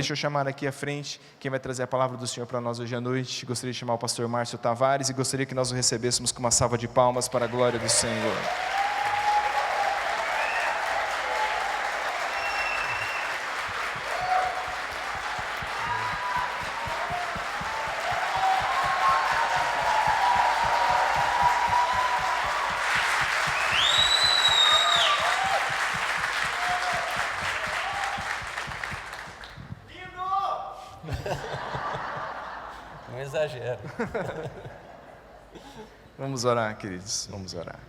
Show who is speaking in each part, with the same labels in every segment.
Speaker 1: Deixa eu chamar aqui à frente quem vai trazer a palavra do Senhor para nós hoje à noite. Gostaria de chamar o pastor Márcio Tavares e gostaria que nós o recebêssemos com uma salva de palmas para a glória do Senhor.
Speaker 2: Não exagero.
Speaker 1: Vamos orar, queridos, vamos orar.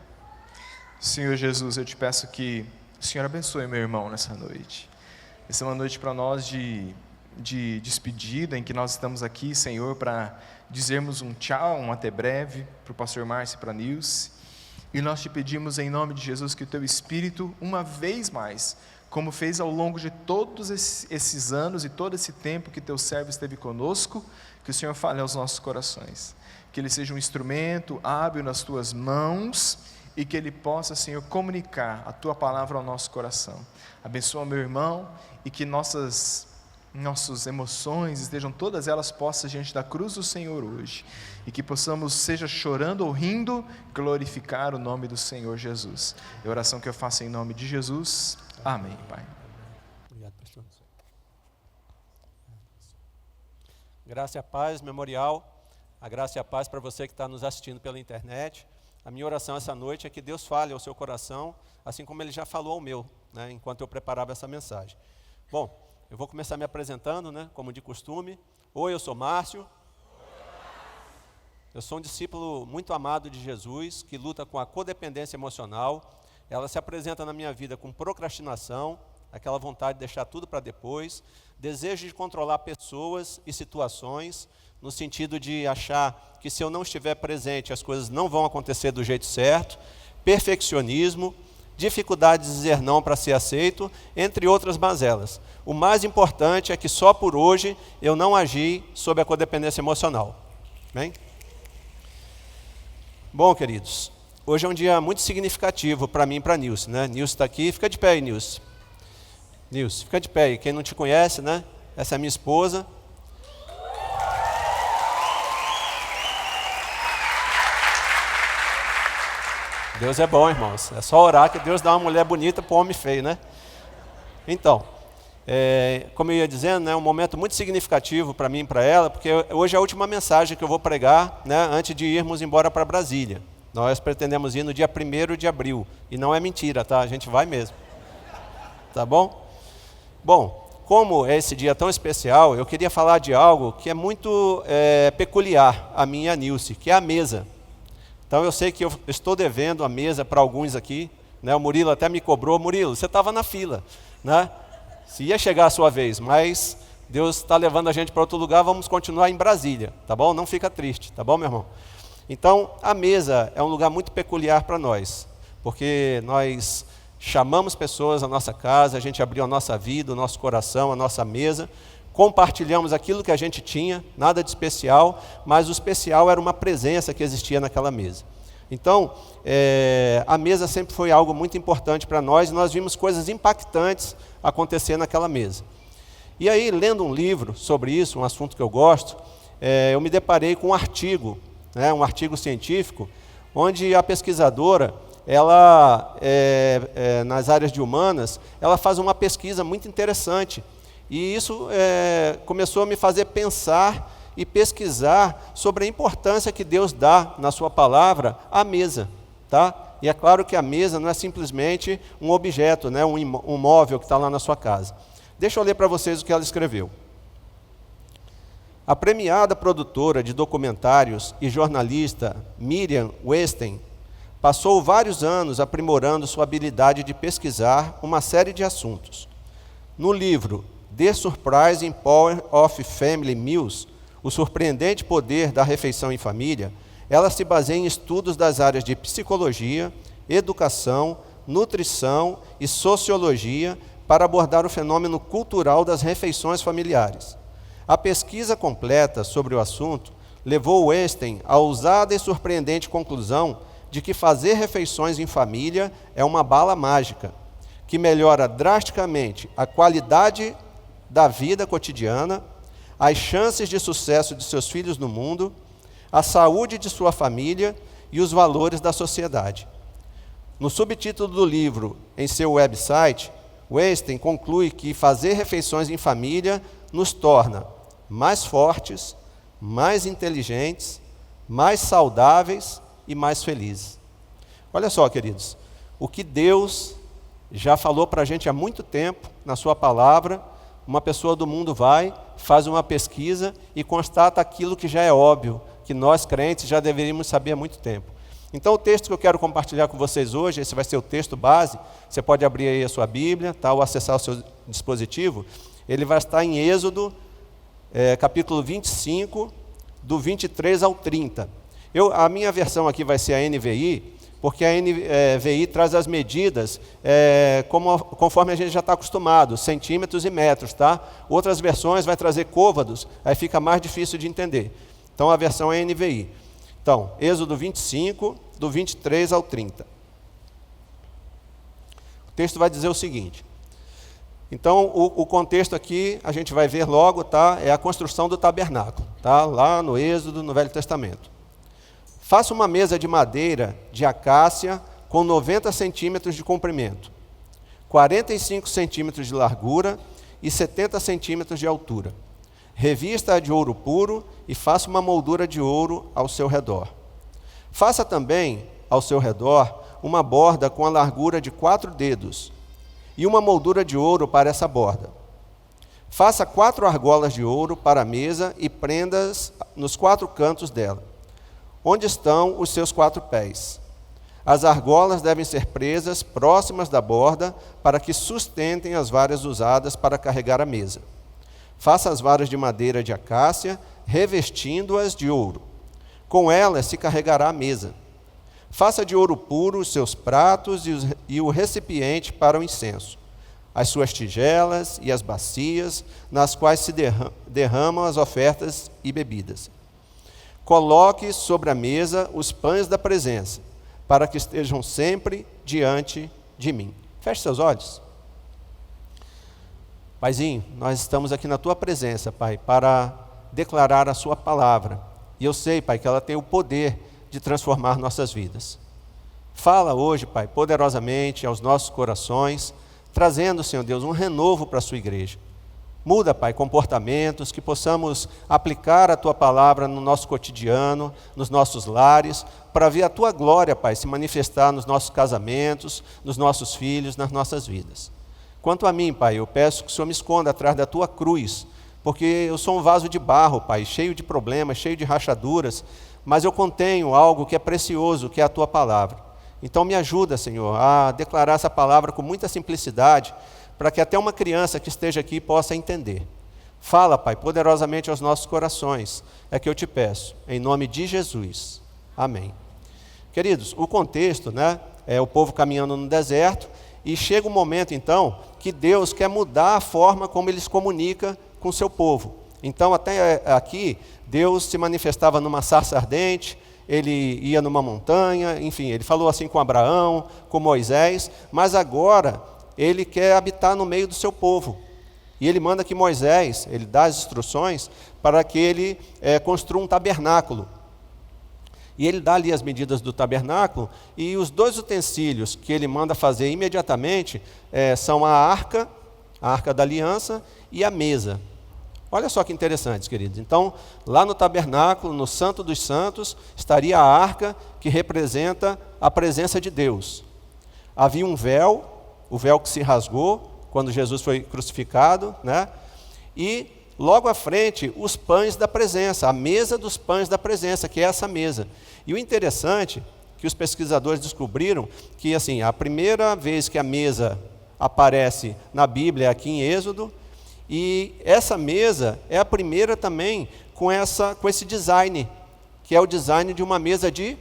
Speaker 1: Senhor Jesus, eu te peço que o Senhor abençoe meu irmão nessa noite. Essa é uma noite para nós de despedida, em que nós estamos aqui, Senhor, para dizermos um tchau, um até breve, para o pastor Márcio e para a Nilce. E nós te pedimos em nome de Jesus que o teu Espírito, uma vez mais, como fez ao longo de todos esses anos e todo esse tempo que teu servo esteve conosco, que o Senhor fale aos nossos corações, que ele seja um instrumento hábil nas tuas mãos e que ele possa, Senhor, comunicar a tua palavra ao nosso coração. Abençoa meu irmão e que nossas emoções estejam todas elas postas diante da cruz do Senhor hoje, e que possamos, seja chorando ou rindo, glorificar o nome do Senhor Jesus. É a oração que eu faço em nome de Jesus. Amém, Pai.
Speaker 2: Obrigado, pastor. Graça e a paz, memorial. A graça e a paz para você que está nos assistindo pela internet. A minha oração essa noite é que Deus fale ao seu coração, assim como Ele já falou ao meu, né, enquanto eu preparava essa mensagem. Bom, eu vou começar me apresentando, né, como de costume. Oi, eu sou Márcio. Eu sou um discípulo muito amado de Jesus, que luta com a codependência emocional. Ela se apresenta na minha vida com procrastinação, aquela vontade de deixar tudo para depois, desejo de controlar pessoas e situações, no sentido de achar que se eu não estiver presente, as coisas não vão acontecer do jeito certo, perfeccionismo, dificuldade de dizer não para ser aceito, entre outras mazelas. O mais importante é que só por hoje eu não agi sob a codependência emocional. Bem? Bom, queridos, hoje é um dia muito significativo para mim e para a Nilce, né? Nilce está aqui, fica de pé aí, Nilce. Nilce, fica de pé aí. Quem não te conhece, né? Essa é a minha esposa. Deus é bom, irmãos. É só orar que Deus dá uma mulher bonita para o homem feio, né? Então, como eu ia dizendo, é um momento muito significativo para mim e para ela, porque hoje é a última mensagem que eu vou pregar, né, antes de irmos embora para Brasília. Nós pretendemos ir no dia 1º de abril. E não é mentira, tá? A gente vai mesmo. Tá bom? Bom, como é esse dia tão especial, eu queria falar de algo que é muito peculiar a mim e a Nilce, que é a mesa. Então eu sei que eu estou devendo a mesa para alguns aqui, né? O Murilo até me cobrou. Murilo, você estava na fila, né? Se ia chegar a sua vez, mas Deus está levando a gente para outro lugar, vamos continuar em Brasília, tá bom? Não fica triste, tá bom, meu irmão? Então, a mesa é um lugar muito peculiar para nós, porque nós chamamos pessoas à nossa casa, a gente abriu a nossa vida, o nosso coração, a nossa mesa, compartilhamos aquilo que a gente tinha, nada de especial, mas o especial era uma presença que existia naquela mesa. Então, a mesa sempre foi algo muito importante para nós, e nós vimos coisas impactantes acontecer naquela mesa. E aí, lendo um livro sobre isso, um assunto que eu gosto, eu me deparei com um artigo científico, onde a pesquisadora, ela, nas áreas de humanas, ela faz uma pesquisa muito interessante. E isso começou a me fazer pensar e pesquisar sobre a importância que Deus dá na sua palavra à mesa. Tá? E é claro que a mesa não é simplesmente um objeto, né, um móvel que está lá na sua casa. Deixa eu ler para vocês o que ela escreveu. A premiada produtora de documentários e jornalista Miriam Weinstein passou vários anos aprimorando sua habilidade de pesquisar uma série de assuntos. No livro The Surprising Power of Family Meals, o surpreendente poder da refeição em família, ela se baseia em estudos das áreas de psicologia, educação, nutrição e sociologia para abordar o fenômeno cultural das refeições familiares. A pesquisa completa sobre o assunto levou Weinstein à ousada e surpreendente conclusão de que fazer refeições em família é uma bala mágica, que melhora drasticamente a qualidade da vida cotidiana, as chances de sucesso de seus filhos no mundo, a saúde de sua família e os valores da sociedade. No subtítulo do livro, em seu website, Weinstein conclui que fazer refeições em família nos torna mais fortes, mais inteligentes, mais saudáveis e mais felizes. Olha só, queridos, o que Deus já falou para a gente há muito tempo, na sua palavra, uma pessoa do mundo vai, faz uma pesquisa e constata aquilo que já é óbvio, que nós crentes já deveríamos saber há muito tempo. Então o texto que eu quero compartilhar com vocês hoje, esse vai ser o texto base, você pode abrir aí a sua Bíblia, tá, ou acessar o seu dispositivo, ele vai estar em Êxodo, capítulo 25, do 23 ao 30. A minha versão aqui vai ser a NVI, porque a NVI traz as medidas conforme a gente já está acostumado, centímetros e metros, tá? Outras versões vai trazer côvados, aí fica mais difícil de entender. Então a versão é NVI. Então, Êxodo 25, do 23 ao 30. O texto vai dizer o seguinte. Então, o contexto aqui, a gente vai ver logo, tá? É a construção do tabernáculo, tá? Lá no Êxodo, no Velho Testamento. Faça uma mesa de madeira de acácia com 90 centímetros de comprimento, 45 centímetros de largura e 70 centímetros de altura. Revista-a de ouro puro e faça uma moldura de ouro ao seu redor. Faça também, ao seu redor, uma borda com a largura de 4 dedos e uma moldura de ouro para essa borda. Faça 4 argolas de ouro para a mesa e prenda-as nos 4 cantos dela, onde estão os seus 4 pés. As argolas devem ser presas próximas da borda para que sustentem as varas usadas para carregar a mesa. Faça as varas de madeira de acácia, revestindo-as de ouro. Com elas se carregará a mesa. Faça de ouro puro os seus pratos e o recipiente para o incenso, as suas tigelas e as bacias, nas quais se derramam as ofertas e bebidas. Coloque sobre a mesa os pães da presença, para que estejam sempre diante de mim. Feche seus olhos. Paizinho, nós estamos aqui na Tua presença, Pai, para declarar a Sua palavra. E eu sei, Pai, que ela tem o poder de transformar nossas vidas. Fala hoje, Pai, poderosamente aos nossos corações, trazendo, Senhor Deus, um renovo para a Sua igreja. Muda, Pai, comportamentos, que possamos aplicar a Tua palavra no nosso cotidiano, nos nossos lares, para ver a Tua glória, Pai, se manifestar nos nossos casamentos, nos nossos filhos, nas nossas vidas. Quanto a mim, Pai, eu peço que o Senhor me esconda atrás da Tua cruz, porque eu sou um vaso de barro, Pai, cheio de problemas, cheio de rachaduras, mas eu contenho algo que é precioso, que é a Tua palavra. Então me ajuda, Senhor, a declarar essa palavra com muita simplicidade, para que até uma criança que esteja aqui possa entender. Fala, Pai, poderosamente aos nossos corações, é que eu te peço, em nome de Jesus. Amém. Queridos, o contexto, né, é o povo caminhando no deserto, e chega um momento, então, que Deus quer mudar a forma como Ele se comunica com o seu povo. Então, até aqui, Deus se manifestava numa sarça ardente, Ele ia numa montanha, enfim, Ele falou assim com Abraão, com Moisés, mas agora Ele quer habitar no meio do seu povo. E Ele manda que Moisés, Ele dá as instruções para que ele construa um tabernáculo. E Ele dá ali as medidas do tabernáculo, e os 2 utensílios que Ele manda fazer imediatamente são a arca da aliança e a mesa. Olha só que interessante, queridos. Então, lá no tabernáculo, no Santo dos Santos, estaria a arca que representa a presença de Deus. Havia um véu, o véu que se rasgou quando Jesus foi crucificado, né? E logo à frente, os pães da presença, a mesa dos pães da presença, que é essa mesa. E o interessante, que os pesquisadores descobriram, que assim, a primeira vez que a mesa aparece na Bíblia é aqui em Êxodo, e essa mesa é a primeira também com esse design, que é o design de uma mesa de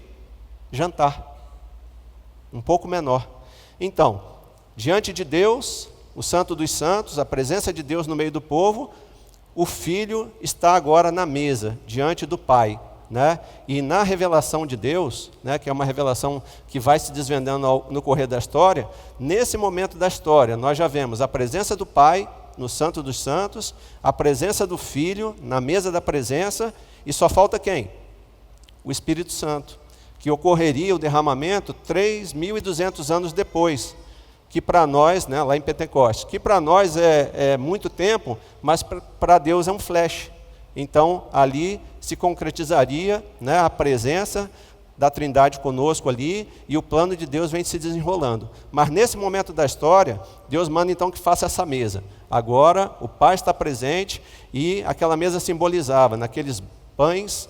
Speaker 2: jantar, um pouco menor. Então, diante de Deus, o Santo dos Santos, a presença de Deus no meio do povo, o Filho está agora na mesa, diante do Pai, né? E na revelação de Deus, né, que é uma revelação que vai se desvendando no correr da história, nesse momento da história, nós já vemos a presença do Pai no Santo dos Santos, a presença do Filho na mesa da presença, e só falta quem? O Espírito Santo, que ocorreria o derramamento 3.200 anos depois, que para nós, né, lá em Pentecostes, que para nós é muito tempo, mas para Deus é um flash. Então, ali se concretizaria, né, a presença da Trindade conosco ali, e o plano de Deus vem se desenrolando. Mas nesse momento da história, Deus manda então que faça essa mesa. Agora o Pai está presente, e aquela mesa simbolizava, naqueles pães,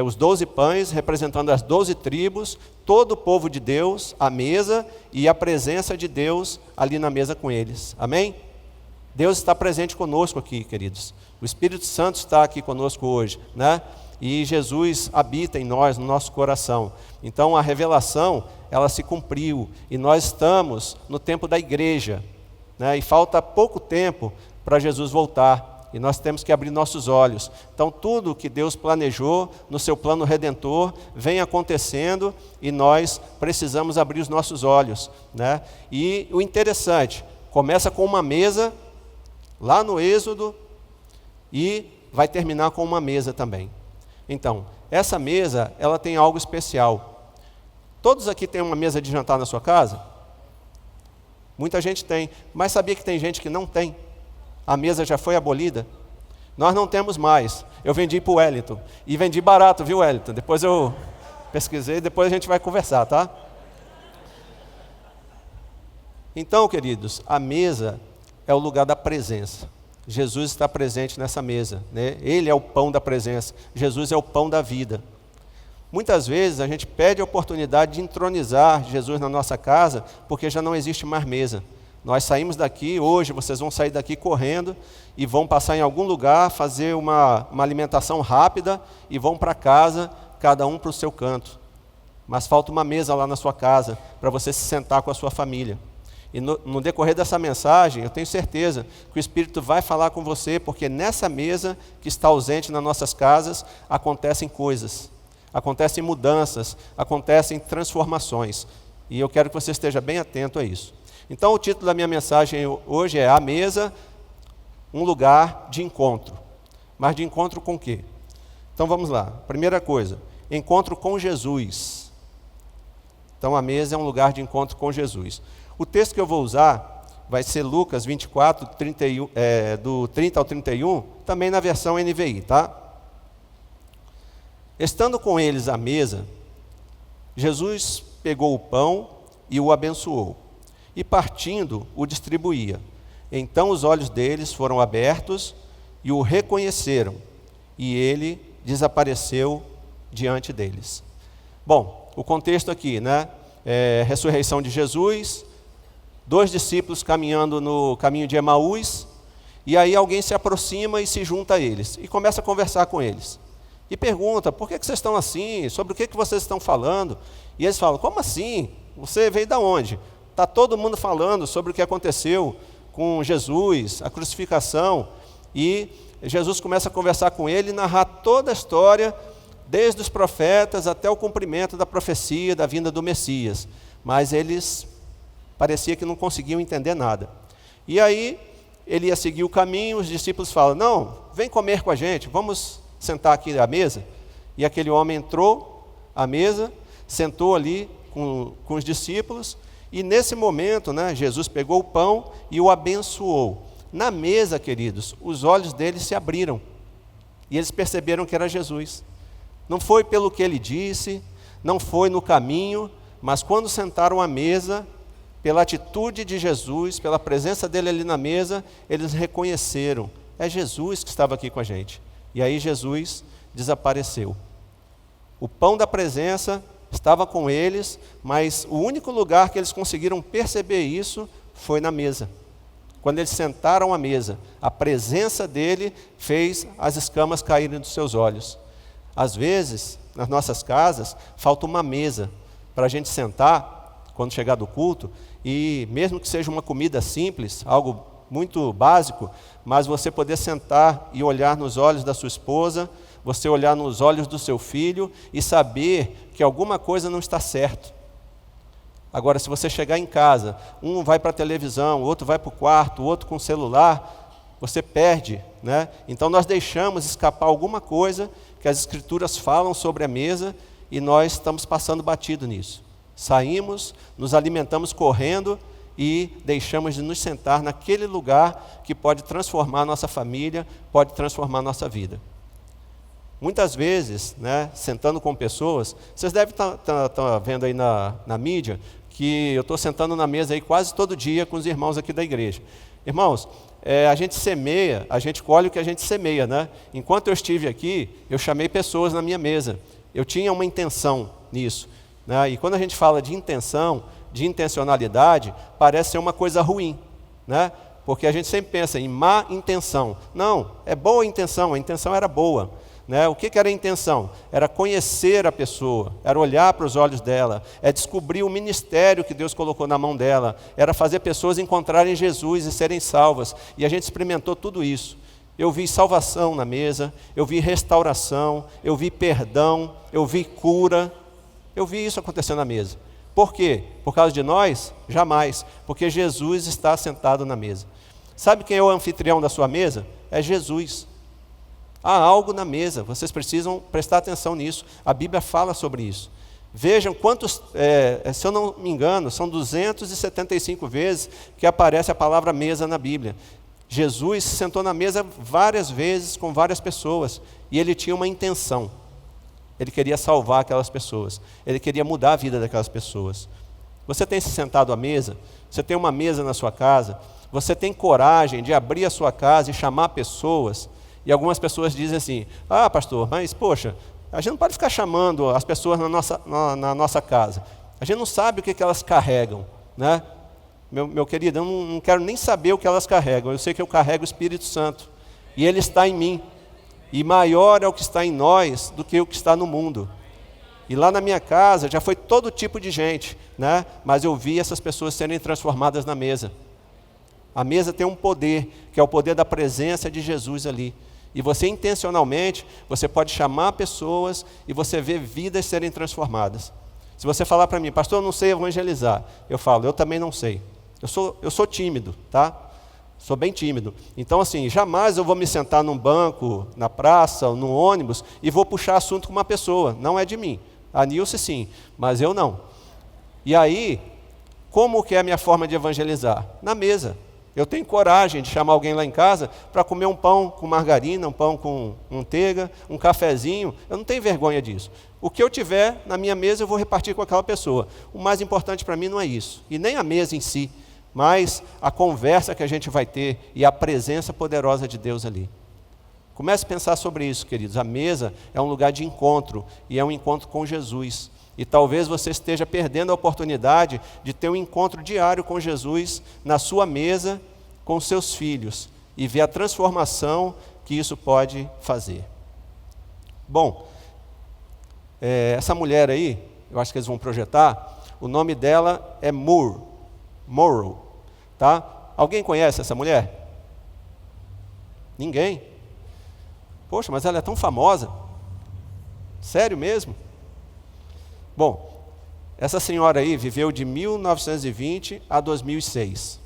Speaker 2: os 12 pães representando as 12 tribos, todo o povo de Deus, a mesa, e a presença de Deus ali na mesa com eles. Amém? Deus está presente conosco aqui, queridos. O Espírito Santo está aqui conosco hoje, né? E Jesus habita em nós, no nosso coração. Então a revelação, ela se cumpriu, e nós estamos no tempo da igreja, né? E falta pouco tempo para Jesus voltar, e nós temos que abrir nossos olhos. Então tudo que Deus planejou no seu plano redentor vem acontecendo, e nós precisamos abrir os nossos olhos, né? E o interessante, começa com uma mesa lá no Êxodo, e vai terminar com uma mesa também. Então, essa mesa, ela tem algo especial. Todos aqui têm uma mesa de jantar na sua casa? Muita gente tem, mas sabia que tem gente que não tem? A mesa já foi abolida? Nós não temos mais. Eu vendi para o Wellington, e vendi barato, viu, Wellington? Depois eu pesquisei, depois a gente vai conversar, tá? Então, queridos, a mesa é o lugar da presença. Jesus está presente nessa mesa, né? Ele é o pão da presença. Jesus é o pão da vida. Muitas vezes a gente pede a oportunidade de entronizar Jesus na nossa casa, porque já não existe mais mesa. Nós saímos daqui, hoje vocês vão sair daqui correndo e vão passar em algum lugar, fazer uma alimentação rápida e vão para casa, cada um para o seu canto. Mas falta uma mesa lá na sua casa, para você se sentar com a sua família. E no decorrer dessa mensagem, eu tenho certeza que o Espírito vai falar com você, porque nessa mesa que está ausente nas nossas casas, acontecem coisas, acontecem mudanças, acontecem transformações. E eu quero que você esteja bem atento a isso. Então o título da minha mensagem hoje é A Mesa, um lugar de encontro. Mas de encontro com o quê? Então vamos lá. Primeira coisa, encontro com Jesus. Então a mesa é um lugar de encontro com Jesus. O texto que eu vou usar vai ser Lucas 24, 31, do 30 ao 31, também na versão NVI, tá? Estando com eles à mesa, Jesus pegou o pão e o abençoou, e partindo, o distribuía. Então os olhos deles foram abertos e o reconheceram, e ele desapareceu diante deles. Bom, o contexto aqui, né? Ressurreição de Jesus, 2 discípulos caminhando no caminho de Emaús, e aí alguém se aproxima e se junta a eles, e começa a conversar com eles. E pergunta, por que vocês estão assim? Sobre o que vocês estão falando? E eles falam, como assim? Você veio de onde? Está todo mundo falando sobre o que aconteceu com Jesus, a crucificação, e Jesus começa a conversar com ele e narrar toda a história, desde os profetas até o cumprimento da profecia da vinda do Messias. Mas eles parecia que não conseguiam entender nada. E aí, ele ia seguir o caminho, os discípulos falam, não, vem comer com a gente, vamos sentar aqui à mesa. E aquele homem entrou à mesa, sentou ali com os discípulos, e nesse momento, né, Jesus pegou o pão e o abençoou. Na mesa, queridos, os olhos deles se abriram, e eles perceberam que era Jesus. Não foi pelo que ele disse, não foi no caminho, mas quando sentaram à mesa, pela atitude de Jesus, pela presença dele ali na mesa, eles reconheceram, é Jesus que estava aqui com a gente. E aí Jesus desapareceu. O pão da presença estava com eles, mas o único lugar que eles conseguiram perceber isso foi na mesa. Quando eles sentaram à mesa, a presença dele fez as escamas caírem dos seus olhos. Às vezes, nas nossas casas, falta uma mesa para a gente sentar, quando chegar do culto, e mesmo que seja uma comida simples, algo muito básico, mas você poder sentar e olhar nos olhos da sua esposa, você olhar nos olhos do seu filho e saber que alguma coisa não está certo. Agora, se você chegar em casa, um vai para a televisão, o outro vai para o quarto, o outro com o celular, você perde, né? Então nós deixamos escapar alguma coisa que as Escrituras falam sobre a mesa e nós estamos passando batido nisso. Saímos, nos alimentamos correndo e deixamos de nos sentar naquele lugar que pode transformar a nossa família, pode transformar a nossa vida. Muitas vezes, né, sentando com pessoas, vocês devem estar vendo aí na mídia, que eu estou sentando na mesa aí quase todo dia com os irmãos aqui da igreja. Irmãos, a gente semeia, a gente colhe o que a gente semeia, né? Enquanto eu estive aqui, eu chamei pessoas na minha mesa. Eu tinha uma intenção nisso, né? E quando a gente fala de intenção, de intencionalidade, parece ser uma coisa ruim, né? Porque a gente sempre pensa em má intenção. Não, é boa intenção, a intenção era boa. Né? O que era a intenção? Era conhecer a pessoa, era olhar para os olhos dela, é descobrir o ministério que Deus colocou na mão dela, era fazer pessoas encontrarem Jesus e serem salvas. E a gente experimentou tudo isso. Eu vi salvação na mesa, eu vi restauração, eu vi perdão, eu vi cura, eu vi isso acontecendo na mesa. Por quê? Por causa de nós? Jamais, porque Jesus está sentado na mesa. Sabe quem é o anfitrião da sua mesa? É Jesus. Há algo na mesa, vocês precisam prestar atenção nisso. A Bíblia fala sobre isso. Vejam quantos, se eu não me engano, são 275 vezes que aparece a palavra mesa na Bíblia. Jesus se sentou na mesa várias vezes com várias pessoas e ele tinha uma intenção. Ele queria salvar aquelas pessoas, ele queria mudar a vida daquelas pessoas. Você tem se sentado à mesa? Você tem uma mesa na sua casa? Você tem coragem de abrir a sua casa e chamar pessoas? E algumas pessoas dizem assim, pastor, mas poxa, a gente não pode ficar chamando as pessoas na nossa casa. A gente não sabe o que elas carregam, né? Meu querido, eu não quero nem saber o que elas carregam. Eu sei que eu carrego o Espírito Santo. E Ele está em mim. E maior é o que está em nós do que o que está no mundo. E lá na minha casa já foi todo tipo de gente, né? Mas eu vi essas pessoas serem transformadas na mesa. A mesa tem um poder, que é o poder da presença de Jesus ali. E você intencionalmente, você pode chamar pessoas e você vê vidas serem transformadas. Se você falar para mim, pastor, eu não sei evangelizar, eu falo, eu também não sei. Eu sou tímido, tá? Sou bem tímido. Então, assim, jamais eu vou me sentar num banco, na praça, ou num ônibus, e vou puxar assunto com uma pessoa. Não é de mim. A Nilce sim, mas eu não. E aí, como que é a minha forma de evangelizar? Na mesa. Eu tenho coragem de chamar alguém lá em casa para comer um pão com margarina, um pão com manteiga, um cafezinho. Eu não tenho vergonha disso. O que eu tiver na minha mesa eu vou repartir com aquela pessoa. O mais importante para mim não é isso. E nem a mesa em si, mas a conversa que a gente vai ter e a presença poderosa de Deus ali. Comece a pensar sobre isso, queridos. A mesa é um lugar de encontro e é um encontro com Jesus. E talvez você esteja perdendo a oportunidade de ter um encontro diário com Jesus na sua mesa, com seus filhos, e ver a transformação que isso pode fazer. Bom, essa mulher aí, eu acho que eles vão projetar, o nome dela é Morrow, tá? Alguém conhece essa mulher? Ninguém? Poxa, mas ela é tão famosa. Sério mesmo? Bom, essa senhora aí viveu de 1920 a 2006.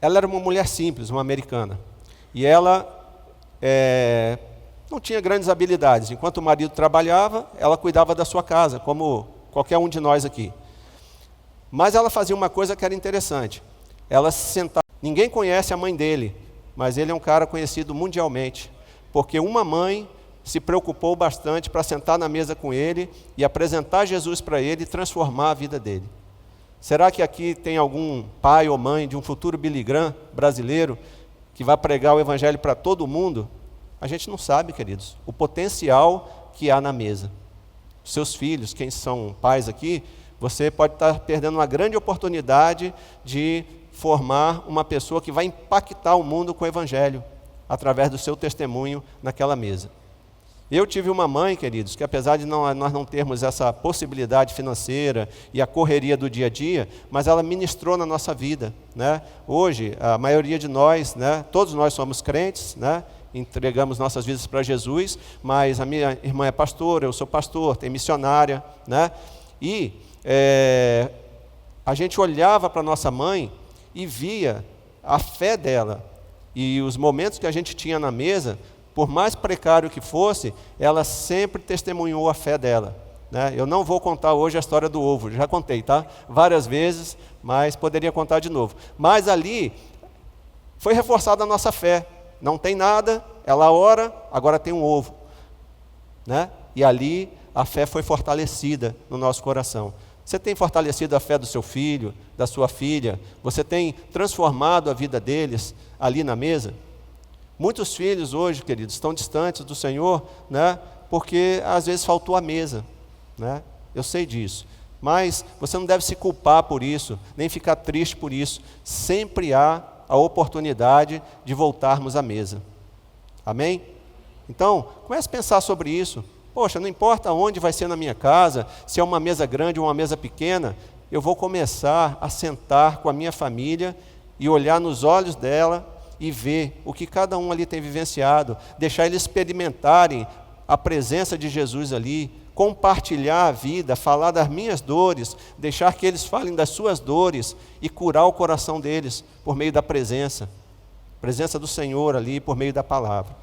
Speaker 2: Ela era uma mulher simples, uma americana. E ela não tinha grandes habilidades. Enquanto o marido trabalhava, ela cuidava da sua casa, como qualquer um de nós aqui. Mas ela fazia uma coisa que era interessante. Ela se sentava. Ninguém conhece a mãe dele, mas ele é um cara conhecido mundialmente. Porque uma mãe se preocupou bastante para sentar na mesa com ele e apresentar Jesus para ele e transformar a vida dele. Será que aqui tem algum pai ou mãe de um futuro Billy Graham brasileiro que vai pregar o evangelho para todo mundo? A gente não sabe, queridos, o potencial que há na mesa. Seus filhos, quem são pais aqui, você pode estar perdendo uma grande oportunidade de formar uma pessoa que vai impactar o mundo com o evangelho através do seu testemunho naquela mesa. Eu tive uma mãe, queridos, que apesar de nós não termos essa possibilidade financeira e a correria do dia a dia, mas ela ministrou na nossa vida, né? Hoje, a maioria de nós, né, todos nós somos crentes, né? Entregamos nossas vidas para Jesus, mas a minha irmã é pastora, eu sou pastor, tem missionária, né? E a gente olhava para nossa mãe e via a fé dela E os momentos que a gente tinha na mesa, por mais precário que fosse, ela sempre testemunhou a fé dela, né? Eu não vou contar hoje a história do ovo, já contei, tá? Várias vezes, mas poderia contar de novo. Mas ali foi reforçada a nossa fé. Não tem nada, ela ora, agora tem um ovo, né? E ali a fé foi fortalecida no nosso coração. Você tem fortalecido a fé do seu filho, da sua filha? Você tem transformado a vida deles ali na mesa? Muitos filhos hoje, queridos, estão distantes do Senhor, né? Porque às vezes faltou a mesa, né? Eu sei disso. Mas você não deve se culpar por isso, nem ficar triste por isso. Sempre há a oportunidade de voltarmos à mesa. Amém? Então, comece a pensar sobre isso. Poxa, não importa onde vai ser na minha casa, se é uma mesa grande ou uma mesa pequena, eu vou começar a sentar com a minha família e olhar nos olhos dela e ver o que cada um ali tem vivenciado, deixar eles experimentarem a presença de Jesus ali, compartilhar a vida, falar das minhas dores, deixar que eles falem das suas dores e curar o coração deles por meio da presença do Senhor ali, por meio da palavra.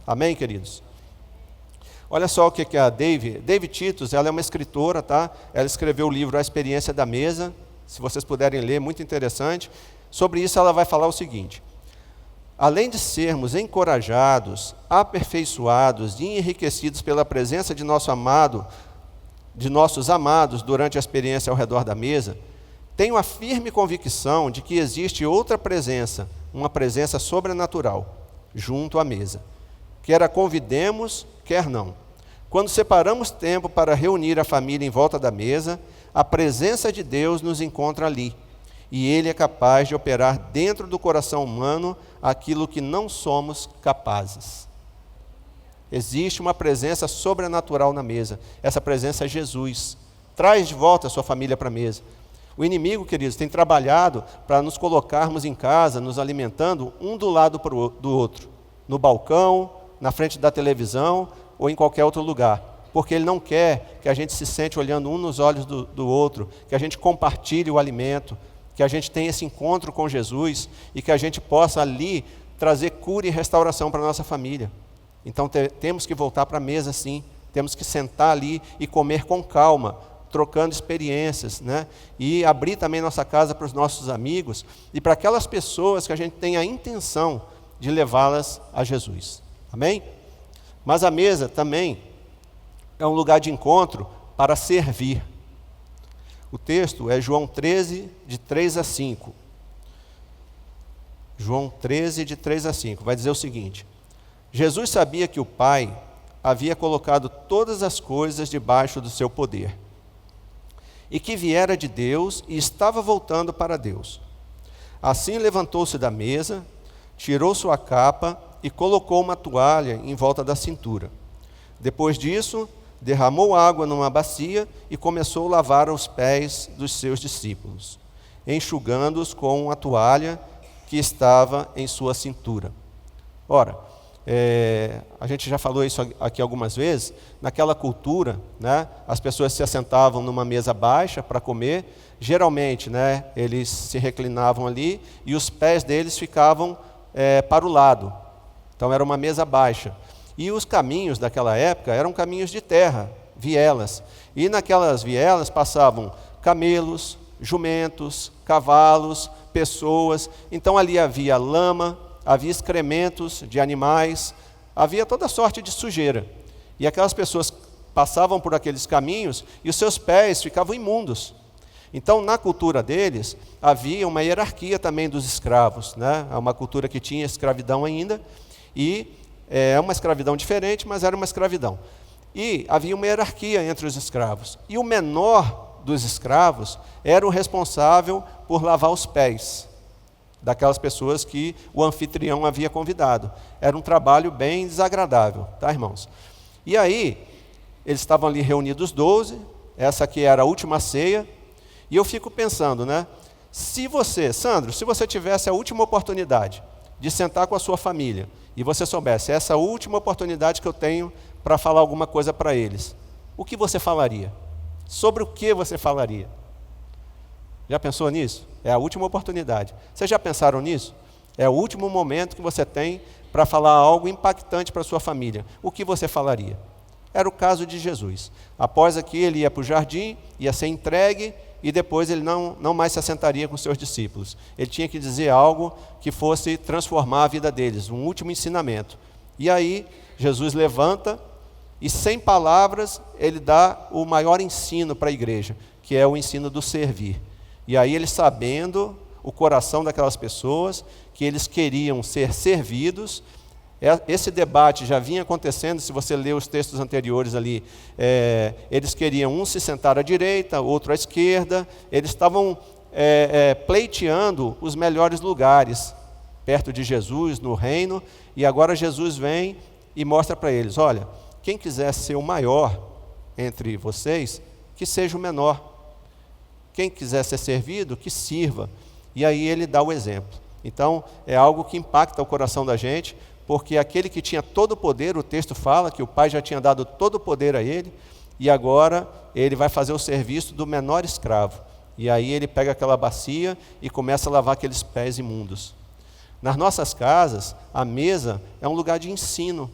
Speaker 2: Amém, queridos? Olha só o que a David Titus, ela é uma escritora, tá? Ela escreveu o livro A Experiência da Mesa, se vocês puderem ler, muito interessante. Sobre isso ela vai falar o seguinte: além de sermos encorajados, aperfeiçoados e enriquecidos pela presença de nossos amados durante a experiência ao redor da mesa, tenho a firme convicção de que existe outra presença, uma presença sobrenatural, junto à mesa. Quer a convidemos, quer não. Quando separamos tempo para reunir a família em volta da mesa, a presença de Deus nos encontra ali. E Ele é capaz de operar dentro do coração humano aquilo que não somos capazes. Existe uma presença sobrenatural na mesa. Essa presença é Jesus. Traz de volta a sua família para a mesa. O inimigo, queridos, tem trabalhado para nos colocarmos em casa, nos alimentando um do lado do outro. No balcão, na frente da televisão ou em qualquer outro lugar. Porque ele não quer que a gente se sente olhando um nos olhos do outro, que a gente compartilhe o alimento, que a gente tenha esse encontro com Jesus e que a gente possa ali trazer cura e restauração para a nossa família. Então temos que voltar para a mesa sim, temos que sentar ali e comer com calma, trocando experiências, né? E abrir também nossa casa para os nossos amigos e para aquelas pessoas que a gente tem a intenção de levá-las a Jesus. Amém? Mas a mesa também é um lugar de encontro para servir. O texto é João 13, de 3 a 5. João 13, de 3 a 5. Vai dizer o seguinte: Jesus sabia que o Pai havia colocado todas as coisas debaixo do seu poder, e que viera de Deus e estava voltando para Deus. Assim levantou-se da mesa, tirou sua capa e colocou uma toalha em volta da cintura. Depois disso, derramou água numa bacia e começou a lavar os pés dos seus discípulos, enxugando-os com a toalha que estava em sua cintura. Ora, a gente já falou isso aqui algumas vezes. Naquela cultura, né, as pessoas se assentavam numa mesa baixa para comer. Geralmente, né, eles se reclinavam ali e os pés deles ficavam para o lado. Então era uma mesa baixa. E os caminhos daquela época eram caminhos de terra, vielas. E naquelas vielas passavam camelos, jumentos, cavalos, pessoas. Então ali havia lama, havia excrementos de animais, havia toda sorte de sujeira. E aquelas pessoas passavam por aqueles caminhos e os seus pés ficavam imundos. Então, na cultura deles, havia uma hierarquia também dos escravos, né? É uma cultura que tinha escravidão ainda, e é uma escravidão diferente, mas era uma escravidão. E havia uma hierarquia entre os escravos. E o menor dos escravos era o responsável por lavar os pés daquelas pessoas que o anfitrião havia convidado. Era um trabalho bem desagradável, tá, irmãos? E aí, eles estavam ali reunidos 12, essa aqui era a última ceia, e eu fico pensando, né? Se você, Sandro, se você tivesse a última oportunidade de sentar com a sua família, e você soubesse, essa é a última oportunidade que eu tenho para falar alguma coisa para eles, o que você falaria? Sobre o que você falaria? Já pensou nisso? É a última oportunidade. Vocês já pensaram nisso? É o último momento que você tem para falar algo impactante para a sua família. O que você falaria? Era o caso de Jesus. Após aqui, ele ia para o jardim, ia ser entregue, e depois ele não mais se assentaria com os seus discípulos. Ele tinha que dizer algo que fosse transformar a vida deles, um último ensinamento. E aí, Jesus levanta e, sem palavras, ele dá o maior ensino para a igreja, que é o ensino do servir. E aí, ele, sabendo o coração daquelas pessoas, que eles queriam ser servidos. Esse debate já vinha acontecendo, se você ler os textos anteriores ali, eles queriam um se sentar à direita, outro à esquerda, eles estavam pleiteando os melhores lugares, perto de Jesus, no reino, e agora Jesus vem e mostra para eles, olha, quem quiser ser o maior entre vocês, que seja o menor. Quem quiser ser servido, que sirva. E aí ele dá o exemplo. Então, é algo que impacta o coração da gente, porque aquele que tinha todo o poder, o texto fala que o Pai já tinha dado todo o poder a ele, e agora ele vai fazer o serviço do menor escravo. E aí ele pega aquela bacia e começa a lavar aqueles pés imundos. Nas nossas casas, a mesa é um lugar de ensino.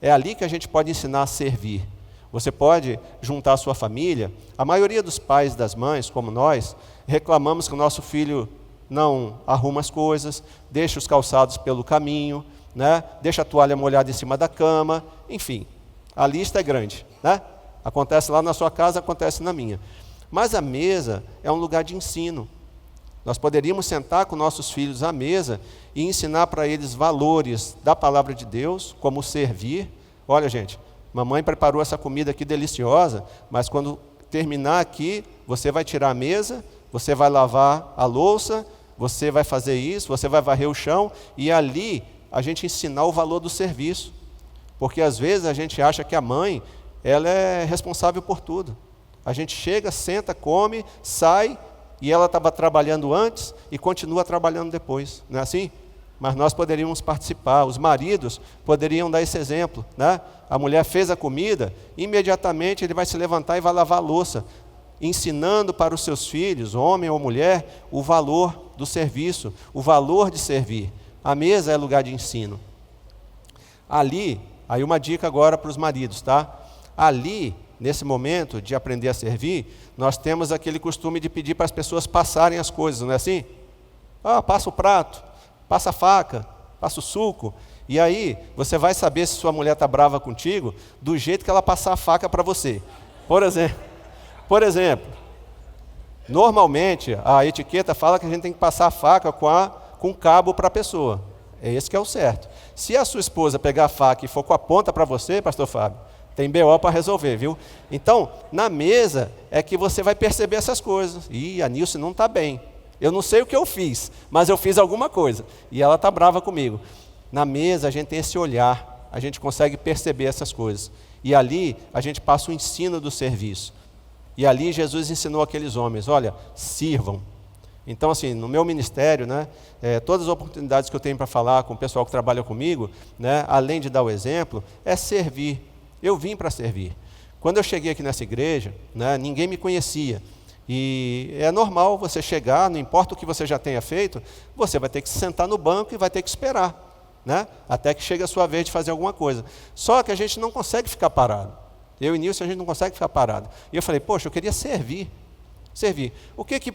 Speaker 2: É ali que a gente pode ensinar a servir. Você pode juntar a sua família. A maioria dos pais e das mães, como nós, reclamamos que o nosso filho não arruma as coisas, deixa os calçados pelo caminho, né? Deixa a toalha molhada em cima da cama, enfim, a lista é grande, né? Acontece lá na sua casa, acontece na minha. Mas a mesa é um lugar de ensino. Nós poderíamos sentar com nossos filhos à mesa e ensinar para eles valores da palavra de Deus, como servir. Olha, gente, mamãe preparou essa comida aqui deliciosa, mas quando terminar aqui, você vai tirar a mesa, você vai lavar a louça, você vai fazer isso, você vai varrer o chão, e ali a gente ensinar o valor do serviço. Porque às vezes a gente acha que a mãe, ela é responsável por tudo. A gente chega, senta, come, sai, e ela estava trabalhando antes e continua trabalhando depois. Não é assim? Mas nós poderíamos participar, os maridos poderiam dar esse exemplo, né? A mulher fez a comida, imediatamente ele vai se levantar e vai lavar a louça, ensinando para os seus filhos, homem ou mulher, o valor do serviço, o valor de servir. A mesa é lugar de ensino. Ali, aí uma dica agora para os maridos, tá? Ali, nesse momento de aprender a servir, nós temos aquele costume de pedir para as pessoas passarem as coisas, não é assim? Passa o prato, passa a faca, passa o suco. E aí, você vai saber se sua mulher está brava contigo do jeito que ela passar a faca para você. Por exemplo, normalmente a etiqueta fala que a gente tem que passar a faca com cabo para a pessoa. É esse que é o certo. Se a sua esposa pegar a faca e for com a ponta para você, pastor Fábio, tem BO para resolver, viu? Então, na mesa é que você vai perceber essas coisas. Ih, a Nilce não está bem. Eu não sei o que eu fiz, mas eu fiz alguma coisa. E ela está brava comigo. Na mesa a gente tem esse olhar, a gente consegue perceber essas coisas. E ali a gente passa o ensino do serviço. E ali Jesus ensinou aqueles homens, olha, sirvam. Então, assim, no meu ministério, né, todas as oportunidades que eu tenho para falar com o pessoal que trabalha comigo, né, além de dar o exemplo, é servir. Eu vim para servir. Quando eu cheguei aqui nessa igreja, né, ninguém me conhecia. E é normal você chegar, não importa o que você já tenha feito, você vai ter que se sentar no banco e vai ter que esperar, né, até que chegue a sua vez de fazer alguma coisa. Só que a gente não consegue ficar parado. Eu e Nilson, a gente não consegue ficar parado. E eu falei, poxa, eu queria servir. O que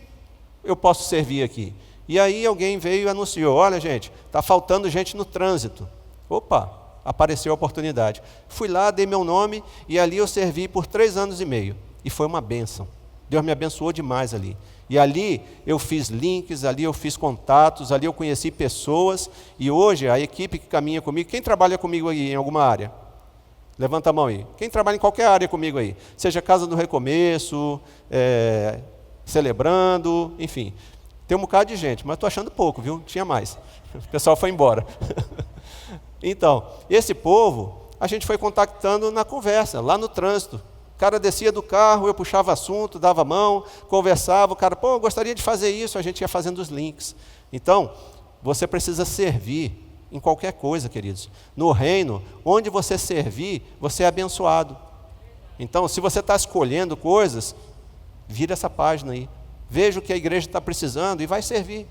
Speaker 2: eu posso servir aqui? E aí alguém veio e anunciou, olha gente, está faltando gente no trânsito. Opa, apareceu a oportunidade. Fui lá, dei meu nome e ali eu servi por 3 anos e meio. E foi uma bênção. Deus me abençoou demais ali. E ali eu fiz links, ali eu fiz contatos, ali eu conheci pessoas. E hoje a equipe que caminha comigo, quem trabalha comigo aí em alguma área? Levanta a mão aí. Quem trabalha em qualquer área comigo aí? Seja Casa do Recomeço, Celebrando, enfim. Tem um bocado de gente, mas estou achando pouco, viu? Tinha mais. O pessoal foi embora. Então, esse povo, a gente foi contactando na conversa, lá no trânsito. O cara descia do carro, eu puxava assunto, dava a mão, conversava. O cara, eu gostaria de fazer isso, a gente ia fazendo os links. Então, você precisa servir em qualquer coisa, queridos. No reino, onde você servir, você é abençoado. Então, se você está escolhendo coisas, vira essa página aí. Veja o que a igreja está precisando e vai servir.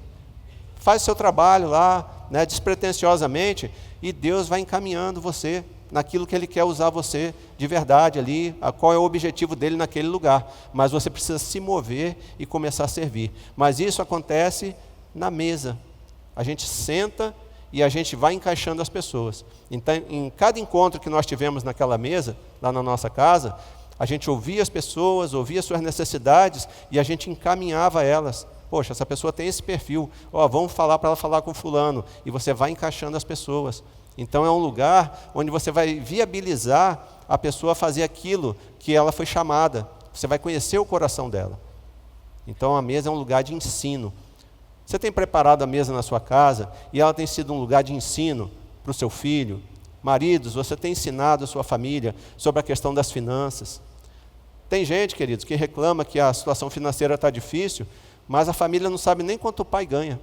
Speaker 2: faz o seu trabalho lá, né, despretensiosamente, e Deus vai encaminhando você naquilo que Ele quer usar você de verdade ali, qual é o objetivo dele naquele lugar. Mas você precisa se mover e começar a servir. Mas isso acontece na mesa. A gente senta e a gente vai encaixando as pessoas. Então, em cada encontro que nós tivemos naquela mesa, lá na nossa casa, a gente ouvia as pessoas, ouvia suas necessidades e a gente encaminhava elas. Poxa, essa pessoa tem esse perfil, vamos falar para ela falar com fulano, e você vai encaixando as pessoas. Então é um lugar onde você vai viabilizar a pessoa fazer aquilo que ela foi chamada, você vai conhecer o coração dela. Então a mesa é um lugar de ensino. Você tem preparado a mesa na sua casa e ela tem sido um lugar de ensino para o seu filho? Maridos, você tem ensinado a sua família sobre a questão das finanças? Tem gente, queridos, que reclama que a situação financeira está difícil, mas a família não sabe nem quanto o pai ganha.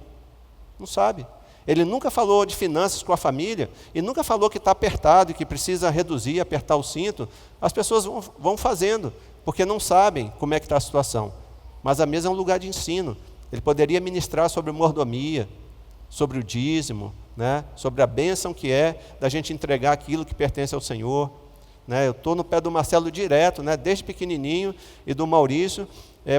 Speaker 2: Não sabe. Ele nunca falou de finanças com a família e nunca falou que está apertado e que precisa reduzir, apertar o cinto. As pessoas vão fazendo, porque não sabem como é que está a situação. Mas a mesa é um lugar de ensino. Ele poderia ministrar sobre mordomia, sobre o dízimo, né? Sobre a bênção que é da gente entregar aquilo que pertence ao Senhor. Né? Eu estou no pé do Marcelo direto, né? Desde pequenininho, e do Maurício,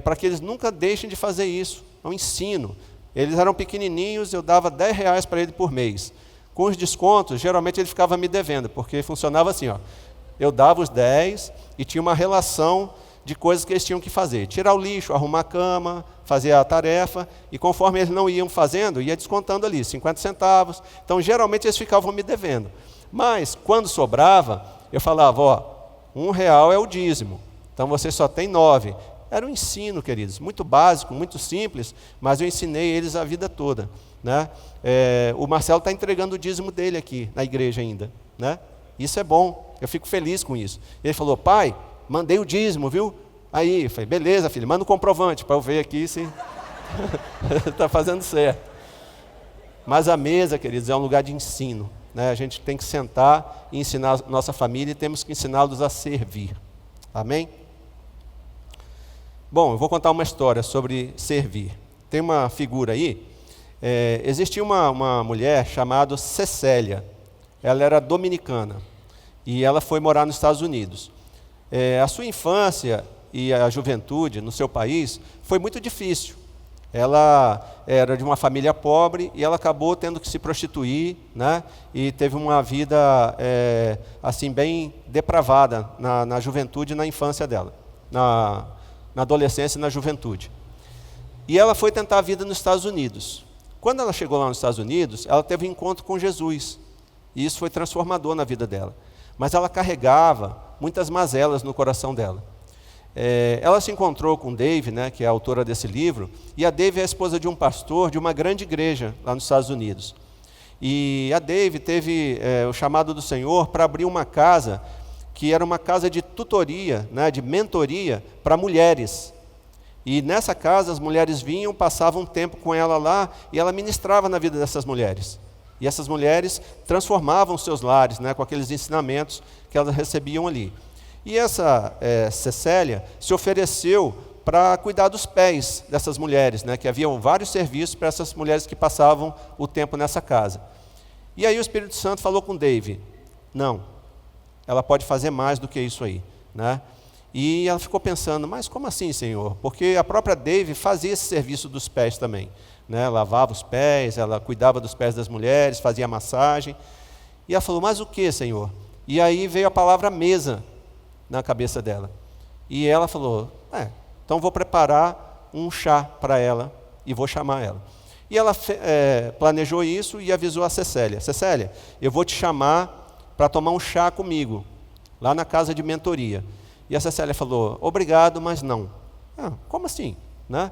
Speaker 2: para que eles nunca deixem de fazer isso. É um ensino. Eles eram pequenininhos, eu dava R$10 para ele por mês. Com os descontos, geralmente ele ficava me devendo, porque funcionava assim, eu dava os 10 e tinha uma relação de coisas que eles tinham que fazer. Tirar o lixo, arrumar a cama, fazer a tarefa, e conforme eles não iam fazendo, ia descontando ali, 50 centavos. Então, geralmente, eles ficavam me devendo. Mas, quando sobrava, eu falava, R$1 é o dízimo, então você só tem 9. Era um ensino, queridos, muito básico, muito simples, mas eu ensinei eles a vida toda. Né? O Marcelo está entregando o dízimo dele aqui, na igreja ainda. Né? Isso é bom, eu fico feliz com isso. Ele falou, pai, mandei o dízimo, viu? Aí, eu falei, beleza, filho, manda um comprovante para eu ver aqui se está fazendo certo. Mas a mesa, queridos, é um lugar de ensino. Né? A gente tem que sentar e ensinar a nossa família e temos que ensiná-los a servir. Amém? Bom, eu vou contar uma história sobre servir. Tem uma figura aí. Existia uma mulher chamada Cecélia. Ela era dominicana e ela foi morar nos Estados Unidos. A sua infância e a juventude no seu país foi muito difícil. Ela era de uma família pobre e ela acabou tendo que se prostituir, né? E teve uma vida assim bem depravada na juventude e na infância dela, na adolescência e na juventude. E ela foi tentar a vida nos Estados Unidos. Quando ela chegou lá nos Estados Unidos, ela teve um encontro com Jesus. E isso foi transformador na vida dela. Mas ela carregava muitas mazelas no coração dela. Ela se encontrou com Dave, né, que é a autora desse livro, e a Dave é a esposa de um pastor de uma grande igreja lá nos Estados Unidos. E a Dave teve o chamado do Senhor para abrir uma casa que era uma casa de tutoria, né, de mentoria para mulheres. E nessa casa as mulheres vinham, passavam um tempo com ela lá e ela ministrava na vida dessas mulheres. E essas mulheres transformavam seus lares, né, com aqueles ensinamentos que elas recebiam ali. E essa Cecélia se ofereceu para cuidar dos pés dessas mulheres, né, que haviam vários serviços para essas mulheres que passavam o tempo nessa casa. E aí o Espírito Santo falou com Dave, não, ela pode fazer mais do que isso aí. Né? E ela ficou pensando, mas como assim, Senhor? Porque a própria Dave fazia esse serviço dos pés também. Né? Lavava os pés, ela cuidava dos pés das mulheres, fazia massagem. E ela falou, mas o que, Senhor? E aí veio a palavra mesa na cabeça dela. E ela falou, então vou preparar um chá para ela e vou chamar ela. E ela planejou isso e avisou a Cecélia. Cecélia, eu vou te chamar para tomar um chá comigo, lá na casa de mentoria. E a Cecélia falou, obrigado, mas não. Como assim? Né?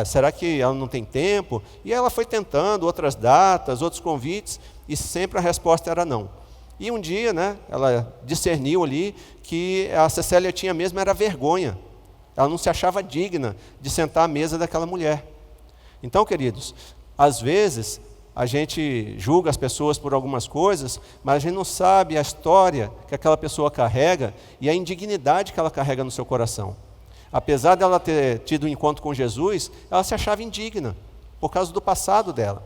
Speaker 2: Será que ela não tem tempo? E ela foi tentando outras datas, outros convites, e sempre a resposta era não. E um dia, né, ela discerniu ali que a Cecélia tinha mesmo era vergonha. Ela não se achava digna de sentar à mesa daquela mulher. Então, queridos, às vezes a gente julga as pessoas por algumas coisas, mas a gente não sabe a história que aquela pessoa carrega e a indignidade que ela carrega no seu coração. Apesar dela ter tido um encontro com Jesus, ela se achava indigna por causa do passado dela.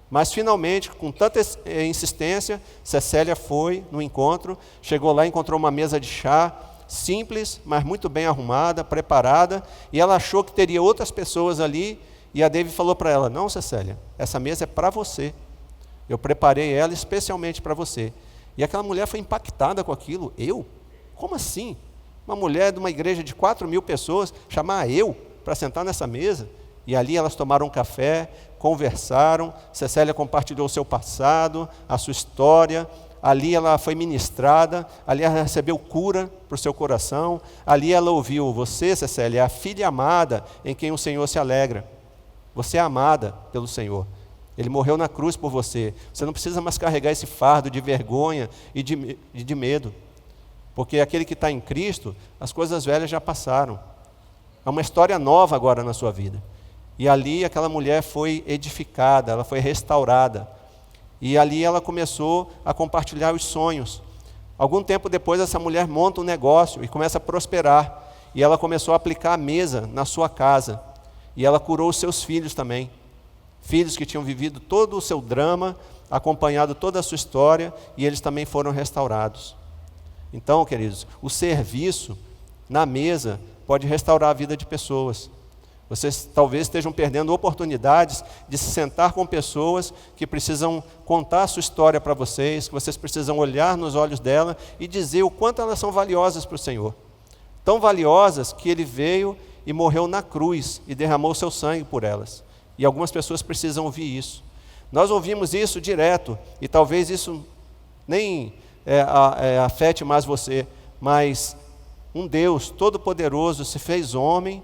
Speaker 2: Mas finalmente, com tanta insistência, Cecélia foi no encontro, chegou lá, encontrou uma mesa de chá, simples, mas muito bem arrumada, preparada, e ela achou que teria outras pessoas ali, e a David falou para ela: não, Cecélia, essa mesa é para você, eu preparei ela especialmente para você. E aquela mulher foi impactada com aquilo. Eu? Como assim? Uma mulher de uma igreja de 4.000 pessoas, chamar eu para sentar nessa mesa? E ali elas tomaram um café, conversaram, Cecélia compartilhou o seu passado, a sua história, ali ela foi ministrada, ali ela recebeu cura para o seu coração, ali ela ouviu: você, Cecélia, é a filha amada em quem o Senhor se alegra. Você é amada pelo Senhor. Ele morreu na cruz por você. Você não precisa mais carregar esse fardo de vergonha e de medo. Porque aquele que está em Cristo, as coisas velhas já passaram. É uma história nova agora na sua vida. E ali aquela mulher foi edificada, ela foi restaurada. E ali ela começou a compartilhar os sonhos. Algum tempo depois, essa mulher monta um negócio e começa a prosperar. E ela começou a aplicar a mesa na sua casa. E ela curou os seus filhos também. Filhos que tinham vivido todo o seu drama, acompanhado toda a sua história, e eles também foram restaurados. Então, queridos, o serviço na mesa pode restaurar a vida de pessoas. Vocês talvez estejam perdendo oportunidades de se sentar com pessoas que precisam contar a sua história para vocês, que vocês precisam olhar nos olhos dela e dizer o quanto elas são valiosas para o Senhor. Tão valiosas que Ele veio e morreu na cruz e derramou seu sangue por elas. E algumas pessoas precisam ouvir isso. Nós ouvimos isso direto, e talvez isso nem afete mais você, mas um Deus todo-poderoso se fez homem,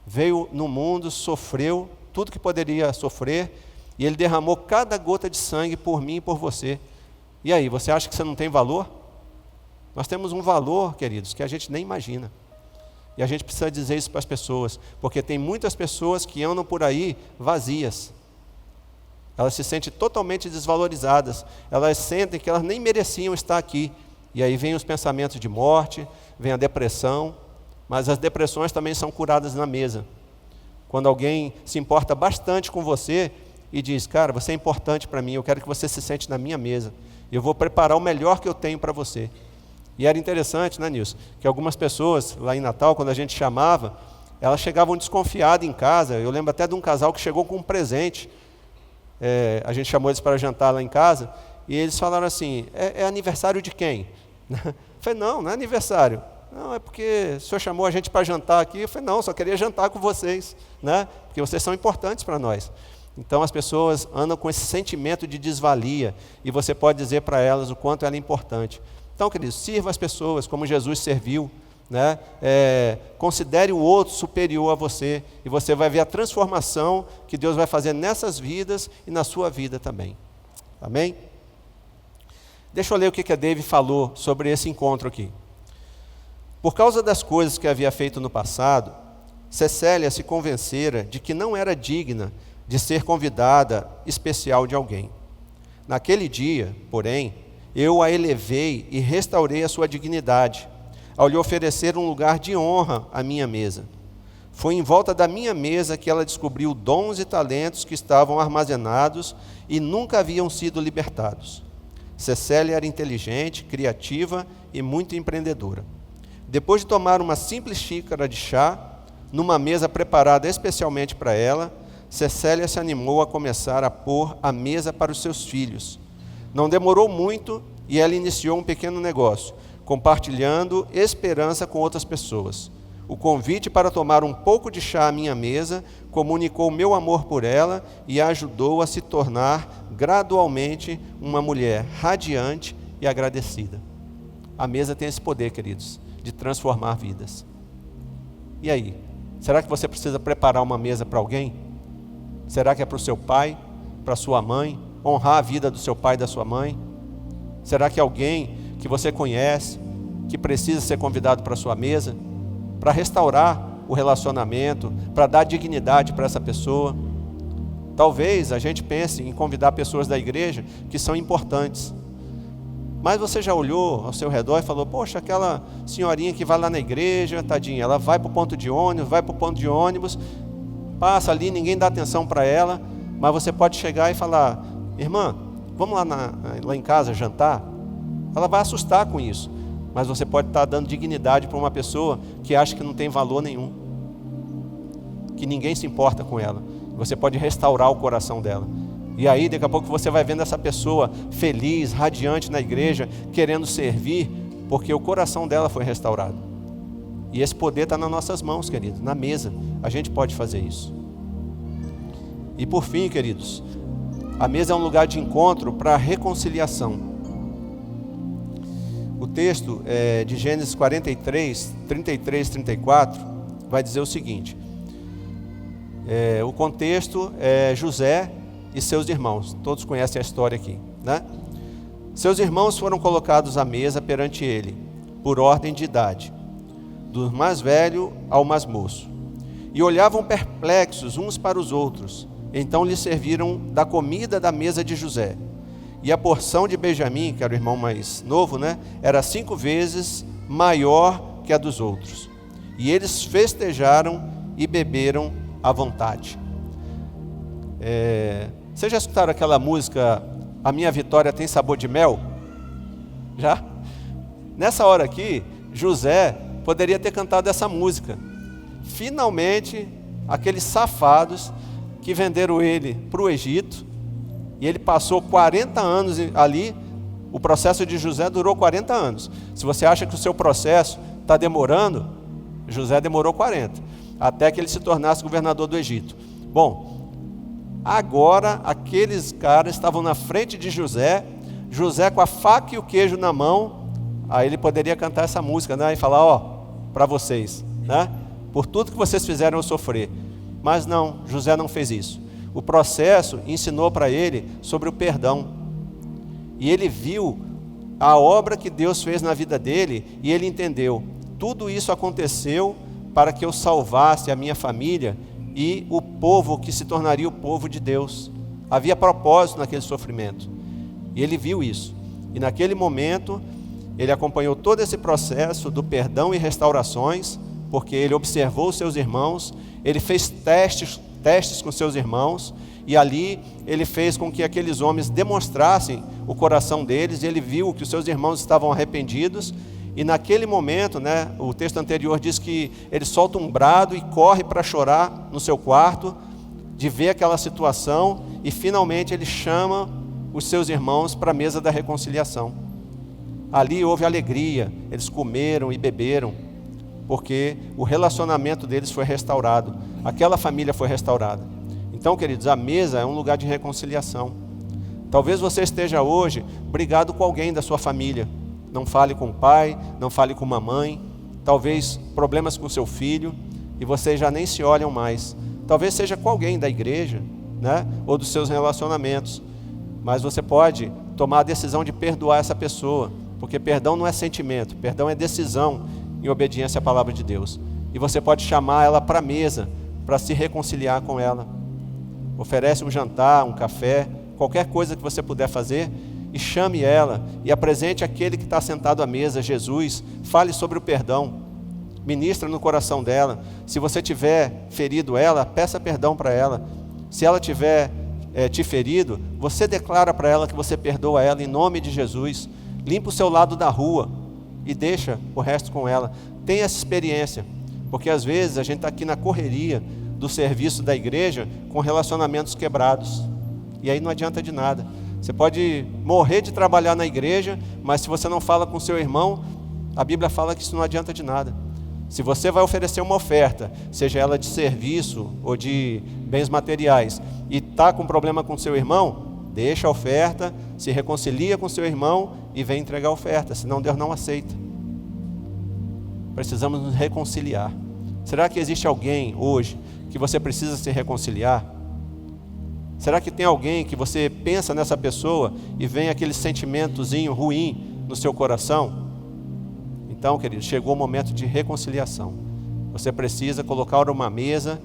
Speaker 2: veio no mundo, sofreu tudo que poderia sofrer, e Ele derramou cada gota de sangue por mim e por você. E aí, você acha que você não tem valor? Nós temos um valor, queridos, que a gente nem imagina. E a gente precisa dizer isso para as pessoas, porque tem muitas pessoas que andam por aí vazias. Elas se sentem totalmente desvalorizadas. Elas sentem que elas nem mereciam estar aqui. E aí vem os pensamentos de morte, vem a depressão, mas as depressões também são curadas na mesa. Quando alguém se importa bastante com você e diz: cara, você é importante para mim, eu quero que você se sente na minha mesa. Eu vou preparar o melhor que eu tenho para você. E era interessante, né, Nilson, que algumas pessoas, lá em Natal, quando a gente chamava, elas chegavam desconfiadas em casa. Eu lembro até de um casal que chegou com um presente. A gente chamou eles para jantar lá em casa, e eles falaram assim: é aniversário de quem? Eu falei: não é aniversário. Não, é porque o senhor chamou a gente para jantar aqui. Eu falei: não, só queria jantar com vocês, né? Porque vocês são importantes para nós. Então as pessoas andam com esse sentimento de desvalia, e você pode dizer para elas o quanto ela é importante. Então, queridos, sirva as pessoas como Jesus serviu, né? Considere o outro superior a você, e você vai ver a transformação que Deus vai fazer nessas vidas e na sua vida também. Amém? Deixa eu ler o que a David falou sobre esse encontro aqui. Por causa das coisas que havia feito no passado, Cecélia se convencera de que não era digna de ser convidada especial de alguém. Naquele dia, porém, eu a elevei e restaurei a sua dignidade, ao lhe oferecer um lugar de honra à minha mesa. Foi em volta da minha mesa que ela descobriu dons e talentos que estavam armazenados e nunca haviam sido libertados. Cecélia era inteligente, criativa e muito empreendedora. Depois de tomar uma simples xícara de chá, numa mesa preparada especialmente para ela, Cecélia se animou a começar a pôr a mesa para os seus filhos. Não demorou muito e ela iniciou um pequeno negócio, compartilhando esperança com outras pessoas. O convite para tomar um pouco de chá à minha mesa comunicou meu amor por ela e a ajudou a se tornar gradualmente uma mulher radiante e agradecida. A mesa tem esse poder, queridos, de transformar vidas. E aí? Será que você precisa preparar uma mesa para alguém? Será que é para o seu pai, para a sua mãe? Honrar a vida do seu pai e da sua mãe? Será que alguém que você conhece, que precisa ser convidado para a sua mesa, para restaurar o relacionamento, para dar dignidade para essa pessoa? Talvez a gente pense em convidar pessoas da igreja que são importantes. Mas você já olhou ao seu redor e falou: poxa, aquela senhorinha que vai lá na igreja, tadinha, ela vai para o ponto de ônibus, passa ali, ninguém dá atenção para ela, mas você pode chegar e falar: irmã, vamos lá em casa jantar? Ela vai assustar com isso, mas você pode estar dando dignidade para uma pessoa que acha que não tem valor nenhum, que ninguém se importa com ela. Você pode restaurar o coração dela. E aí, daqui a pouco você vai vendo essa pessoa feliz, radiante na igreja, querendo servir, porque o coração dela foi restaurado. E esse poder está nas nossas mãos, queridos, na mesa. A gente pode fazer isso. E por fim, queridos, a mesa é um lugar de encontro para a reconciliação. O texto de Gênesis 43, 33, 34, vai dizer o seguinte. O contexto é José e seus irmãos. Todos conhecem a história aqui, né? Seus irmãos foram colocados à mesa perante ele, por ordem de idade, do mais velho ao mais moço. E olhavam perplexos uns para os outros. Então lhe serviram da comida da mesa de José. E a porção de Benjamim, que era o irmão mais novo, né, era 5 vezes maior que a dos outros. E eles festejaram e beberam à vontade. Vocês já escutaram aquela música A Minha Vitória Tem Sabor de Mel? Já? Nessa hora aqui, José poderia ter cantado essa música. Finalmente, aqueles safados que venderam ele para o Egito, e ele passou 40 anos ali. O processo de José durou 40 anos. Se você acha que o seu processo está demorando, José demorou 40, até que ele se tornasse governador do Egito. Bom, agora aqueles caras estavam na frente de José, José com a faca e o queijo na mão. Aí ele poderia cantar essa música, né, e falar, ó, para vocês, né, por tudo que vocês fizeram eu sofrer. Mas não, José não fez isso. O processo ensinou para ele sobre o perdão. E ele viu a obra que Deus fez na vida dele, e ele entendeu, tudo isso aconteceu para que eu salvasse a minha família e o povo que se tornaria o povo de Deus. Havia propósito naquele sofrimento. E ele viu isso. E naquele momento, ele acompanhou todo esse processo do perdão e restaurações, porque ele observou os seus irmãos, ele fez testes com seus irmãos, e ali ele fez com que aqueles homens demonstrassem o coração deles, e ele viu que os seus irmãos estavam arrependidos. E naquele momento, né, o texto anterior diz que ele solta um brado e corre para chorar no seu quarto, de ver aquela situação, e finalmente ele chama os seus irmãos para a mesa da reconciliação. Ali houve alegria, eles comeram e beberam, porque o relacionamento deles foi restaurado, aquela família foi restaurada. Então, queridos, a mesa é um lugar de reconciliação. Talvez você esteja hoje brigado com alguém da sua família. Não fale com o pai, não fale com uma mãe, talvez problemas com seu filho, e vocês já nem se olham mais. Talvez seja com alguém da igreja, né, ou dos seus relacionamentos, mas você pode tomar a decisão de perdoar essa pessoa, porque perdão não é sentimento, perdão é decisão em obediência à palavra de Deus. E você pode chamar ela para a mesa, para se reconciliar com ela. Oferece um jantar, um café, qualquer coisa que você puder fazer, e chame ela, e apresente aquele que está sentado à mesa, Jesus. Fale sobre o perdão, ministra no coração dela. Se você tiver ferido ela, peça perdão para ela. Se ela tiver te ferido, você declara para ela que você perdoa ela em nome de Jesus. Limpa o seu lado da rua e deixa o resto com ela. Tenha essa experiência, porque às vezes a gente está aqui na correria do serviço da igreja com relacionamentos quebrados, e aí não adianta de nada. Você pode morrer de trabalhar na igreja, mas se você não fala com seu irmão, a Bíblia fala que isso não adianta de nada. Se você vai oferecer uma oferta, seja ela de serviço ou de bens materiais, e está com problema com seu irmão, deixa a oferta, se reconcilia com seu irmão e vem entregar a oferta, senão Deus não aceita. Precisamos nos reconciliar. Será que existe alguém hoje que você precisa se reconciliar? Será que tem alguém que você pensa nessa pessoa e vem aquele sentimentozinho ruim no seu coração? Então, querido, chegou o momento de reconciliação. Você precisa colocar uma mesa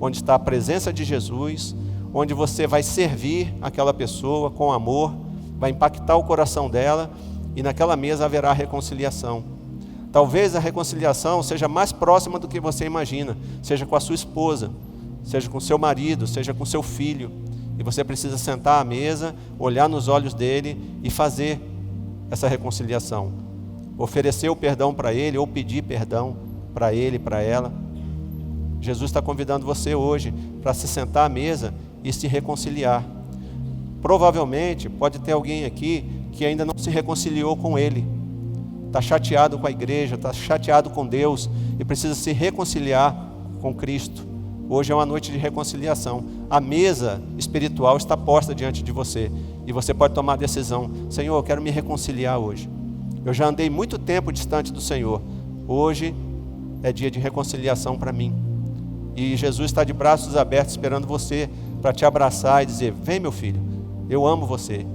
Speaker 2: onde está a presença de Jesus, onde você vai servir aquela pessoa com amor, vai impactar o coração dela, e naquela mesa haverá reconciliação. Talvez a reconciliação seja mais próxima do que você imagina, seja com a sua esposa, seja com seu marido, seja com seu filho. E você precisa sentar à mesa, olhar nos olhos dele e fazer essa reconciliação. Oferecer o perdão para ele ou pedir perdão para ele, para ela. Jesus está convidando você hoje para se sentar à mesa e se reconciliar. Provavelmente pode ter alguém aqui que ainda não se reconciliou com ele. Está chateado com a igreja, está chateado com Deus e precisa se reconciliar com Cristo. Hoje é uma noite de reconciliação. A mesa espiritual está posta diante de você e você pode tomar a decisão: Senhor, eu quero me reconciliar hoje. Eu já andei muito tempo distante do Senhor. Hoje é dia de reconciliação para mim. E Jesus está de braços abertos esperando você para te abraçar e dizer: vem, meu filho, eu amo você.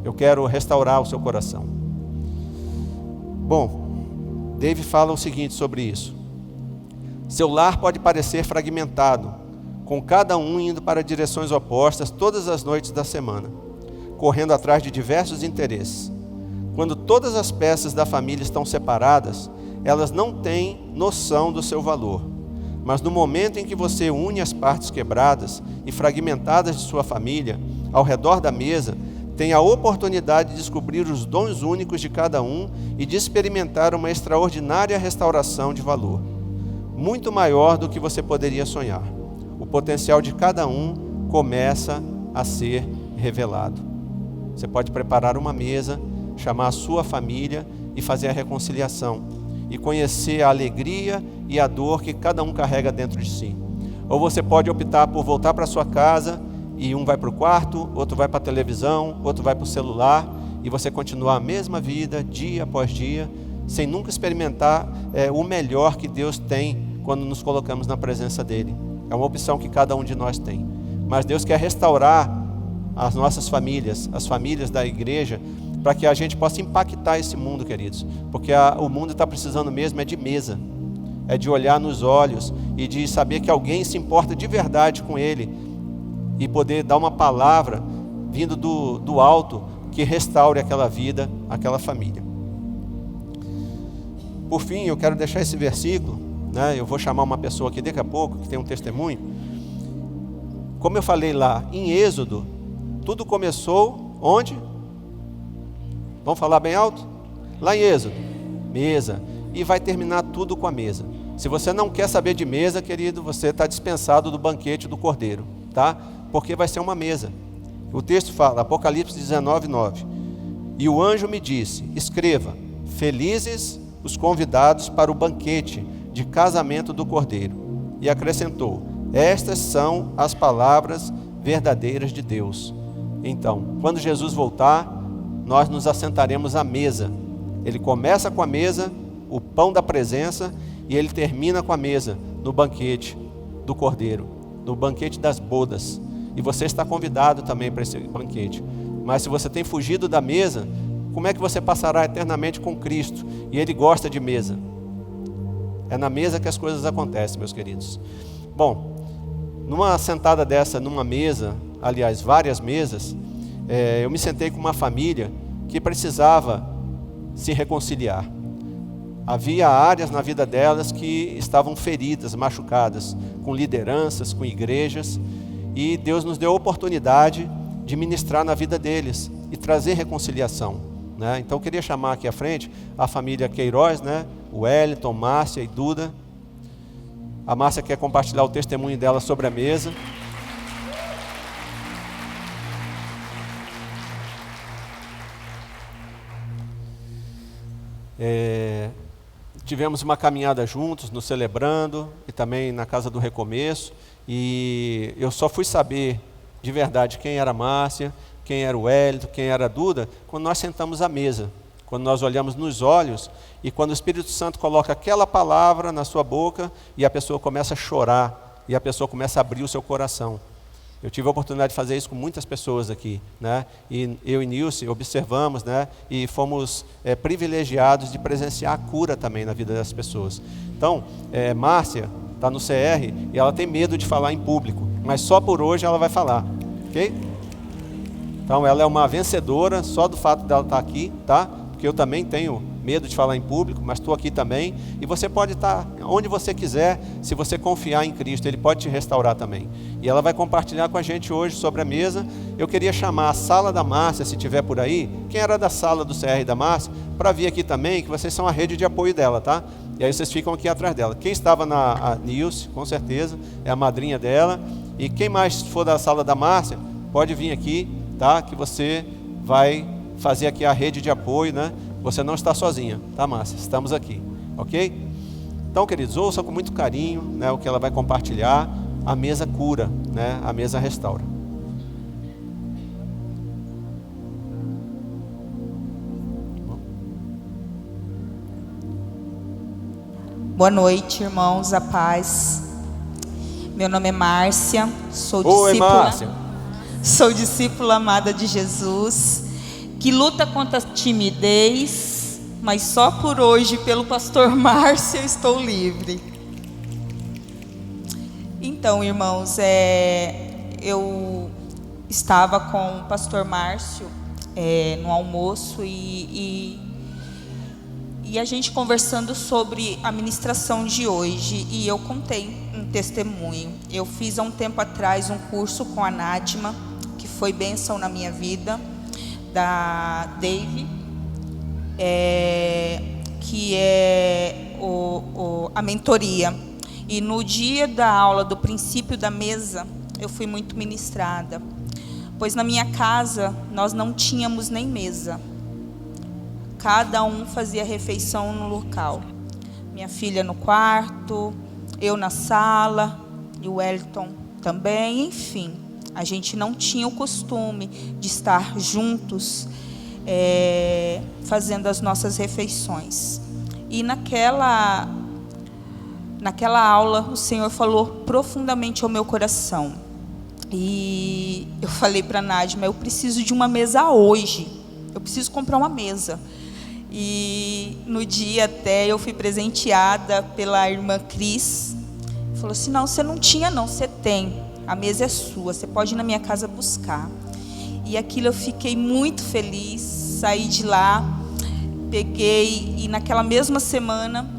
Speaker 2: Eu quero restaurar o seu coração. Bom, Dave fala o seguinte sobre isso. Seu lar pode parecer fragmentado, com cada um indo para direções opostas todas as noites da semana, correndo atrás de diversos interesses. Quando todas as peças da família estão separadas, elas não têm noção do seu valor. Mas no momento em que você une as partes quebradas e fragmentadas de sua família ao redor da mesa, tem a oportunidade de descobrir os dons únicos de cada um e de experimentar uma extraordinária restauração de valor, muito maior do que você poderia sonhar. O potencial de cada um começa a ser revelado. Você pode preparar uma mesa, chamar a sua família e fazer a reconciliação e conhecer a alegria e a dor que cada um carrega dentro de si. Ou você pode optar por voltar para sua casa e um vai para o quarto, outro vai para a televisão, outro vai para o celular e você continuar a mesma vida dia após dia, sem nunca experimentar o melhor que Deus tem quando nos colocamos na presença dele. É uma opção que cada um de nós tem. Mas Deus quer restaurar as nossas famílias, as famílias da igreja, para que a gente possa impactar esse mundo, queridos. Porque o mundo está precisando mesmo de mesa. É de olhar nos olhos e de saber que alguém se importa de verdade com ele e poder dar uma palavra vindo do alto que restaure aquela vida, aquela família. Por fim, eu quero deixar esse versículo, né? Eu vou chamar uma pessoa aqui daqui a pouco, que tem um testemunho. Como eu falei lá, em Êxodo, tudo começou onde? Vamos falar bem alto? Lá em Êxodo, mesa. E vai terminar tudo com a mesa. Se você não quer saber de mesa, querido, você está dispensado do banquete do Cordeiro, tá? Porque vai ser uma mesa. O texto fala, Apocalipse 19:9. E o anjo me disse: escreva, felizes os convidados para o banquete de casamento do Cordeiro. E acrescentou: estas são as palavras verdadeiras de Deus. Então, quando Jesus voltar, nós nos assentaremos à mesa. Ele começa com a mesa, o pão da presença, e ele termina com a mesa no banquete do Cordeiro, no banquete das bodas. E você está convidado também para esse banquete. Mas se você tem fugido da mesa, como é que você passará eternamente com Cristo? E Ele gosta de mesa. É na mesa que as coisas acontecem, meus queridos. Bom, numa sentada dessa, numa mesa, aliás, várias mesas, eu me sentei com uma família que precisava se reconciliar. Havia áreas na vida delas que estavam feridas, machucadas, com lideranças, com igrejas, e Deus nos deu a oportunidade de ministrar na vida deles e trazer reconciliação, né? Então eu queria chamar aqui à frente a família Queiroz, né? O Wellington, Márcia e Duda. A Márcia quer compartilhar o testemunho dela sobre a mesa. Tivemos uma caminhada juntos, nos celebrando, e também na Casa do Recomeço, e eu só fui saber de verdade quem era a Márcia, quem era o Wellington, quem era a Duda, quando nós sentamos à mesa, quando nós olhamos nos olhos, e quando o Espírito Santo coloca aquela palavra na sua boca, e a pessoa começa a chorar, e a pessoa começa a abrir o seu coração. Eu tive a oportunidade de fazer isso com muitas pessoas aqui, né? E eu e Nilce observamos, né? E fomos privilegiados de presenciar a cura também na vida das pessoas. Então, Márcia está no CR e ela tem medo de falar em público, mas só por hoje ela vai falar, ok? Então ela é uma vencedora só do fato dela estar aqui, tá? Porque eu também tenho medo de falar em público, mas estou aqui também. E você pode estar onde você quiser, se você confiar em Cristo, Ele pode te restaurar também. E ela vai compartilhar com a gente hoje sobre a mesa. Eu queria chamar a sala da Márcia, se tiver por aí, quem era da sala do CR da Márcia, para vir aqui também, que vocês são a rede de apoio dela, tá? E aí vocês ficam aqui atrás dela. Quem estava na Nilce, com certeza, é a madrinha dela. E quem mais for da sala da Márcia, pode vir aqui, tá? Que você vai fazer aqui a rede de apoio, né? Você não está sozinha, tá, Márcia? Estamos aqui, ok? Então, queridos, ouçam com muito carinho, né, o que ela vai compartilhar. A mesa cura, né? A mesa restaura.
Speaker 3: Boa noite, irmãos, a paz. Meu nome é Márcia, sou discípula amada de Jesus, que luta contra a timidez, mas só por hoje, pelo pastor Márcio, eu estou livre. Então, irmãos, eu estava com o pastor Márcio no almoço e a gente conversando sobre a ministração de hoje, e eu contei um testemunho. Eu fiz há um tempo atrás um curso com a Nádima, que foi bênção na minha vida, da Dave, que é a mentoria. E no dia da aula do princípio da mesa, eu fui muito ministrada, pois na minha casa nós não tínhamos nem mesa. Cada um fazia refeição no local. Minha filha no quarto, eu na sala, e o Wellington também. Enfim, a gente não tinha o costume de estar juntos, fazendo as nossas refeições. E naquela aula, o Senhor falou profundamente ao meu coração. E eu falei para a Nádima, eu preciso de uma mesa hoje. Eu preciso comprar uma mesa. E no dia até eu fui presenteada pela irmã Cris. Falou assim, não, você não tinha não, você tem. A mesa é sua, você pode ir na minha casa buscar. E aquilo eu fiquei muito feliz, saí de lá, peguei e naquela mesma semana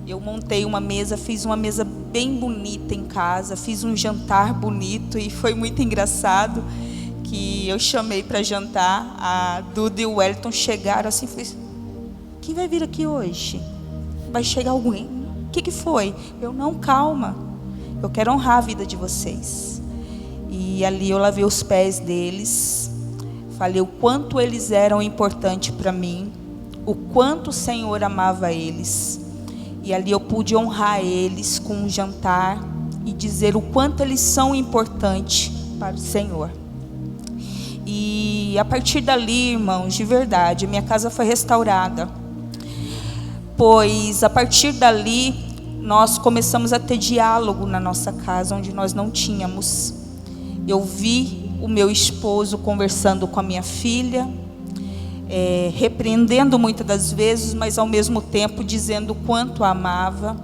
Speaker 3: eu montei uma mesa, fiz uma mesa bem bonita em casa, fiz um jantar bonito e foi muito engraçado que eu chamei para jantar, a Duda e o Wellington chegaram assim, falei, quem vai vir aqui hoje? Vai chegar alguém? O que foi? Eu, não, calma. Eu quero honrar a vida de vocês. E ali eu lavei os pés deles. Falei o quanto eles eram importantes para mim. O quanto o Senhor amava eles. E ali eu pude honrar eles com um jantar. E dizer o quanto eles são importantes para o Senhor. E a partir dali, irmãos, de verdade, minha casa foi restaurada. Pois a partir dali, nós começamos a ter diálogo na nossa casa, onde nós não tínhamos. Eu vi o meu esposo conversando com a minha filha, repreendendo muitas das vezes, mas ao mesmo tempo dizendo o quanto a amava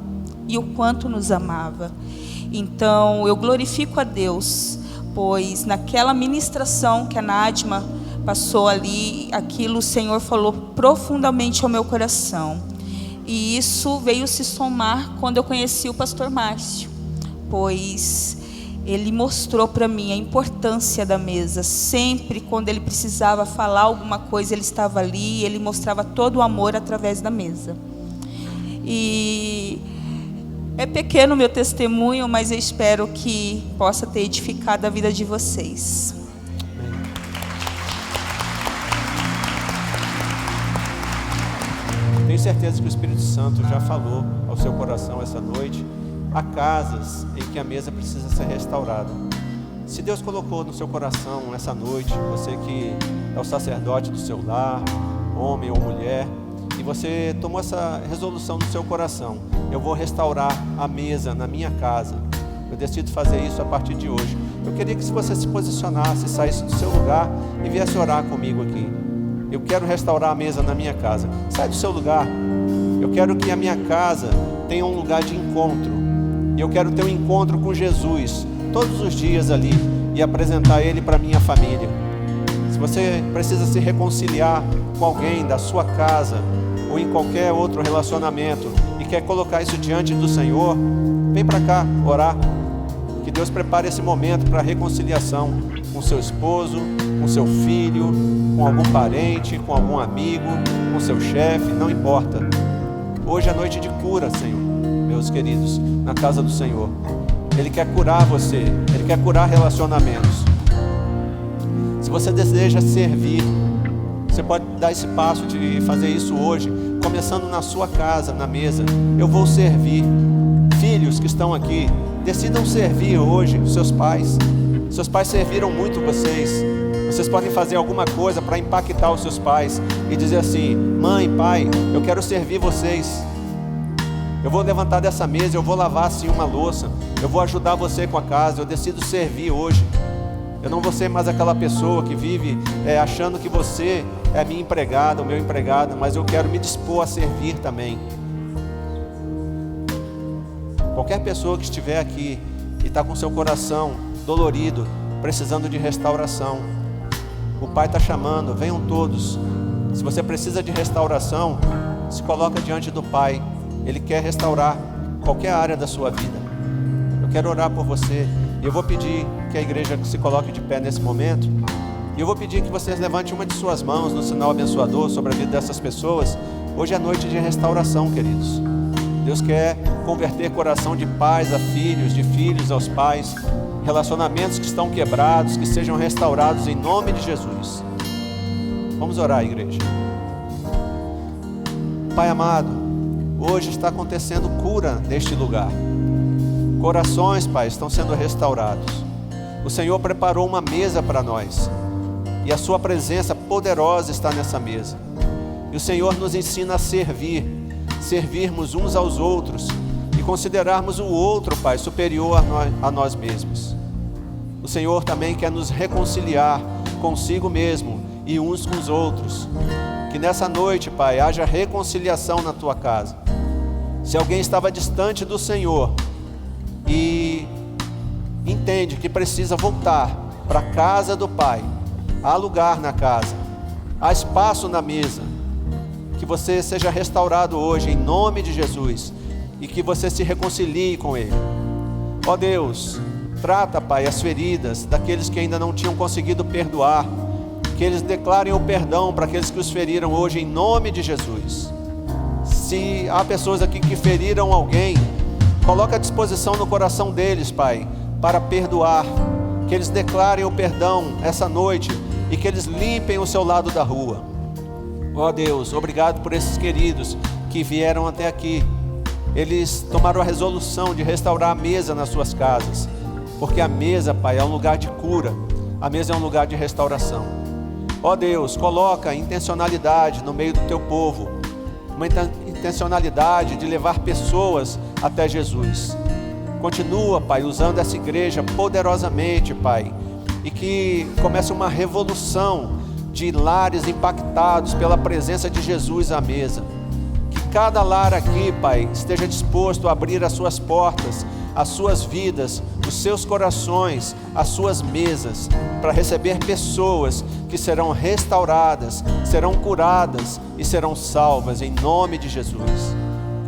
Speaker 3: e o quanto nos amava. Então, eu glorifico a Deus, pois naquela ministração que a Nádima passou ali, aquilo o Senhor falou profundamente ao meu coração. E isso veio se somar quando eu conheci o pastor Márcio, pois ele mostrou para mim a importância da mesa. Sempre quando ele precisava falar alguma coisa, ele estava ali, ele mostrava todo o amor através da mesa. E é pequeno o meu testemunho, mas eu espero que possa ter edificado a vida de vocês.
Speaker 2: Tenho certeza que o Espírito Santo já falou ao seu coração essa noite. Há casas em que a mesa precisa ser restaurada. Se Deus colocou no seu coração essa noite, você que é o sacerdote do seu lar, homem ou mulher, e você tomou essa resolução no seu coração, eu vou restaurar a mesa na minha casa, eu decido fazer isso a partir de hoje. Eu queria que você se posicionasse, saísse do seu lugar e viesse orar comigo aqui. Eu quero restaurar a mesa na minha casa. Sai do seu lugar. Eu quero que a minha casa tenha um lugar de encontro. E eu quero ter um encontro com Jesus todos os dias ali e apresentar Ele para a minha família. Se você precisa se reconciliar com alguém da sua casa ou em qualquer outro relacionamento e quer colocar isso diante do Senhor, vem para cá orar. Que Deus prepare esse momento para reconciliação com seu esposo, com seu filho, com algum parente, com algum amigo, com seu chefe, não importa. Hoje é noite de cura, Senhor, meus queridos, na casa do Senhor. Ele quer curar você, Ele quer curar relacionamentos. Se você deseja servir, você pode dar esse passo de fazer isso hoje, começando na sua casa, na mesa. Eu vou servir. Filhos que estão aqui, decidam servir hoje os seus pais. Seus pais serviram muito vocês. Vocês podem fazer alguma coisa para impactar os seus pais e dizer assim: mãe, pai, eu quero servir vocês. Eu vou levantar dessa mesa, eu vou lavar assim uma louça, eu vou ajudar você com a casa, eu decido servir hoje. Eu não vou ser mais aquela pessoa que vive achando que você é a minha empregada, o meu empregado, mas eu quero me dispor a servir também. Qualquer pessoa que estiver aqui e está com seu coração dolorido, precisando de restauração, o Pai está chamando, venham todos. Se você precisa de restauração, se coloca diante do Pai. Ele quer restaurar qualquer área da sua vida. Eu quero orar por você. E eu vou pedir que a igreja se coloque de pé nesse momento. E eu vou pedir que vocês levantem uma de suas mãos no sinal abençoador sobre a vida dessas pessoas. Hoje é noite de restauração, queridos. Deus quer converter coração de pais a filhos, de filhos aos pais. Relacionamentos que estão quebrados, que sejam restaurados em nome de Jesus. Vamos orar, igreja. Pai amado, hoje está acontecendo cura neste lugar. Corações, Pai, estão sendo restaurados. O Senhor preparou uma mesa para nós. E a sua presença poderosa está nessa mesa. E o Senhor nos ensina a servir. Servirmos uns aos outros. E considerarmos o outro, Pai, superior a nós mesmos. O Senhor também quer nos reconciliar consigo mesmo e uns com os outros. Que nessa noite, Pai, haja reconciliação na tua casa. Se alguém estava distante do Senhor e entende que precisa voltar para a casa do Pai, há lugar na casa, há espaço na mesa, que você seja restaurado hoje em nome de Jesus e que você se reconcilie com Ele. Ó Deus, trata, Pai, as feridas daqueles que ainda não tinham conseguido perdoar, que eles declarem o perdão para aqueles que os feriram hoje em nome de Jesus. Se há pessoas aqui que feriram alguém, coloca à disposição no coração deles, Pai, para perdoar, que eles declarem o perdão essa noite e que eles limpem o seu lado da rua. Ó Deus, obrigado por esses queridos que vieram até aqui. Eles tomaram a resolução de restaurar a mesa nas suas casas, porque a mesa, Pai, é um lugar de cura, a mesa é um lugar de restauração. Ó Deus, coloca intencionalidade no meio do teu povo, uma intencionalidade de levar pessoas até Jesus. Continua, Pai, usando essa igreja poderosamente, Pai, e que comece uma revolução de lares impactados pela presença de Jesus à mesa. Que cada lar aqui, Pai, esteja disposto a abrir as suas portas, as suas vidas, os seus corações, as suas mesas, para receber pessoas que serão restauradas, serão curadas e serão salvas em nome de Jesus.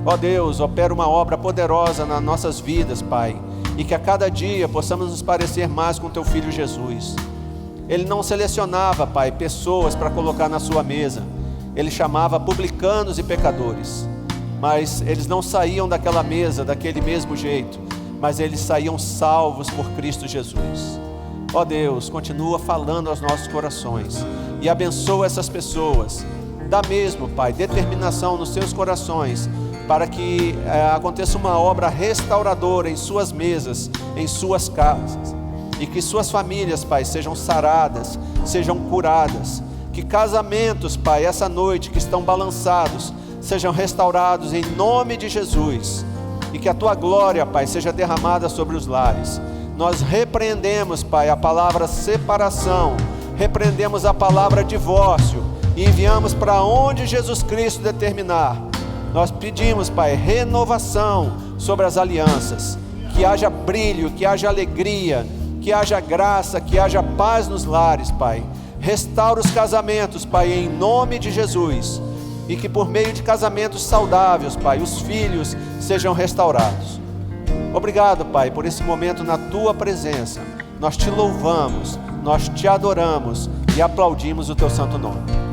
Speaker 2: Ó Deus, opera uma obra poderosa nas nossas vidas, Pai, e que a cada dia possamos nos parecer mais com Teu Filho Jesus. Ele não selecionava, Pai, pessoas para colocar na sua mesa. Ele chamava publicanos e pecadores, mas eles não saíam daquela mesa daquele mesmo jeito, mas eles saíam salvos por Cristo Jesus. Ó Deus, continua falando aos nossos corações e abençoa essas pessoas. Dá mesmo, Pai, determinação nos seus corações para que aconteça uma obra restauradora em suas mesas, em suas casas, e que suas famílias, Pai, sejam saradas, sejam curadas. Que casamentos, Pai, essa noite que estão balançados, sejam restaurados em nome de Jesus. E que a Tua glória, Pai, seja derramada sobre os lares. Nós repreendemos, Pai, a palavra separação, repreendemos a palavra divórcio e enviamos para onde Jesus Cristo determinar. Nós pedimos, Pai, renovação sobre as alianças, que haja brilho, que haja alegria, que haja graça, que haja paz nos lares, Pai. Restaura os casamentos, Pai, em nome de Jesus. e que por meio de casamentos saudáveis, Pai, os filhos sejam restaurados. Obrigado, Pai, por esse momento na Tua presença. Nós Te louvamos, nós Te adoramos e aplaudimos o Teu santo nome.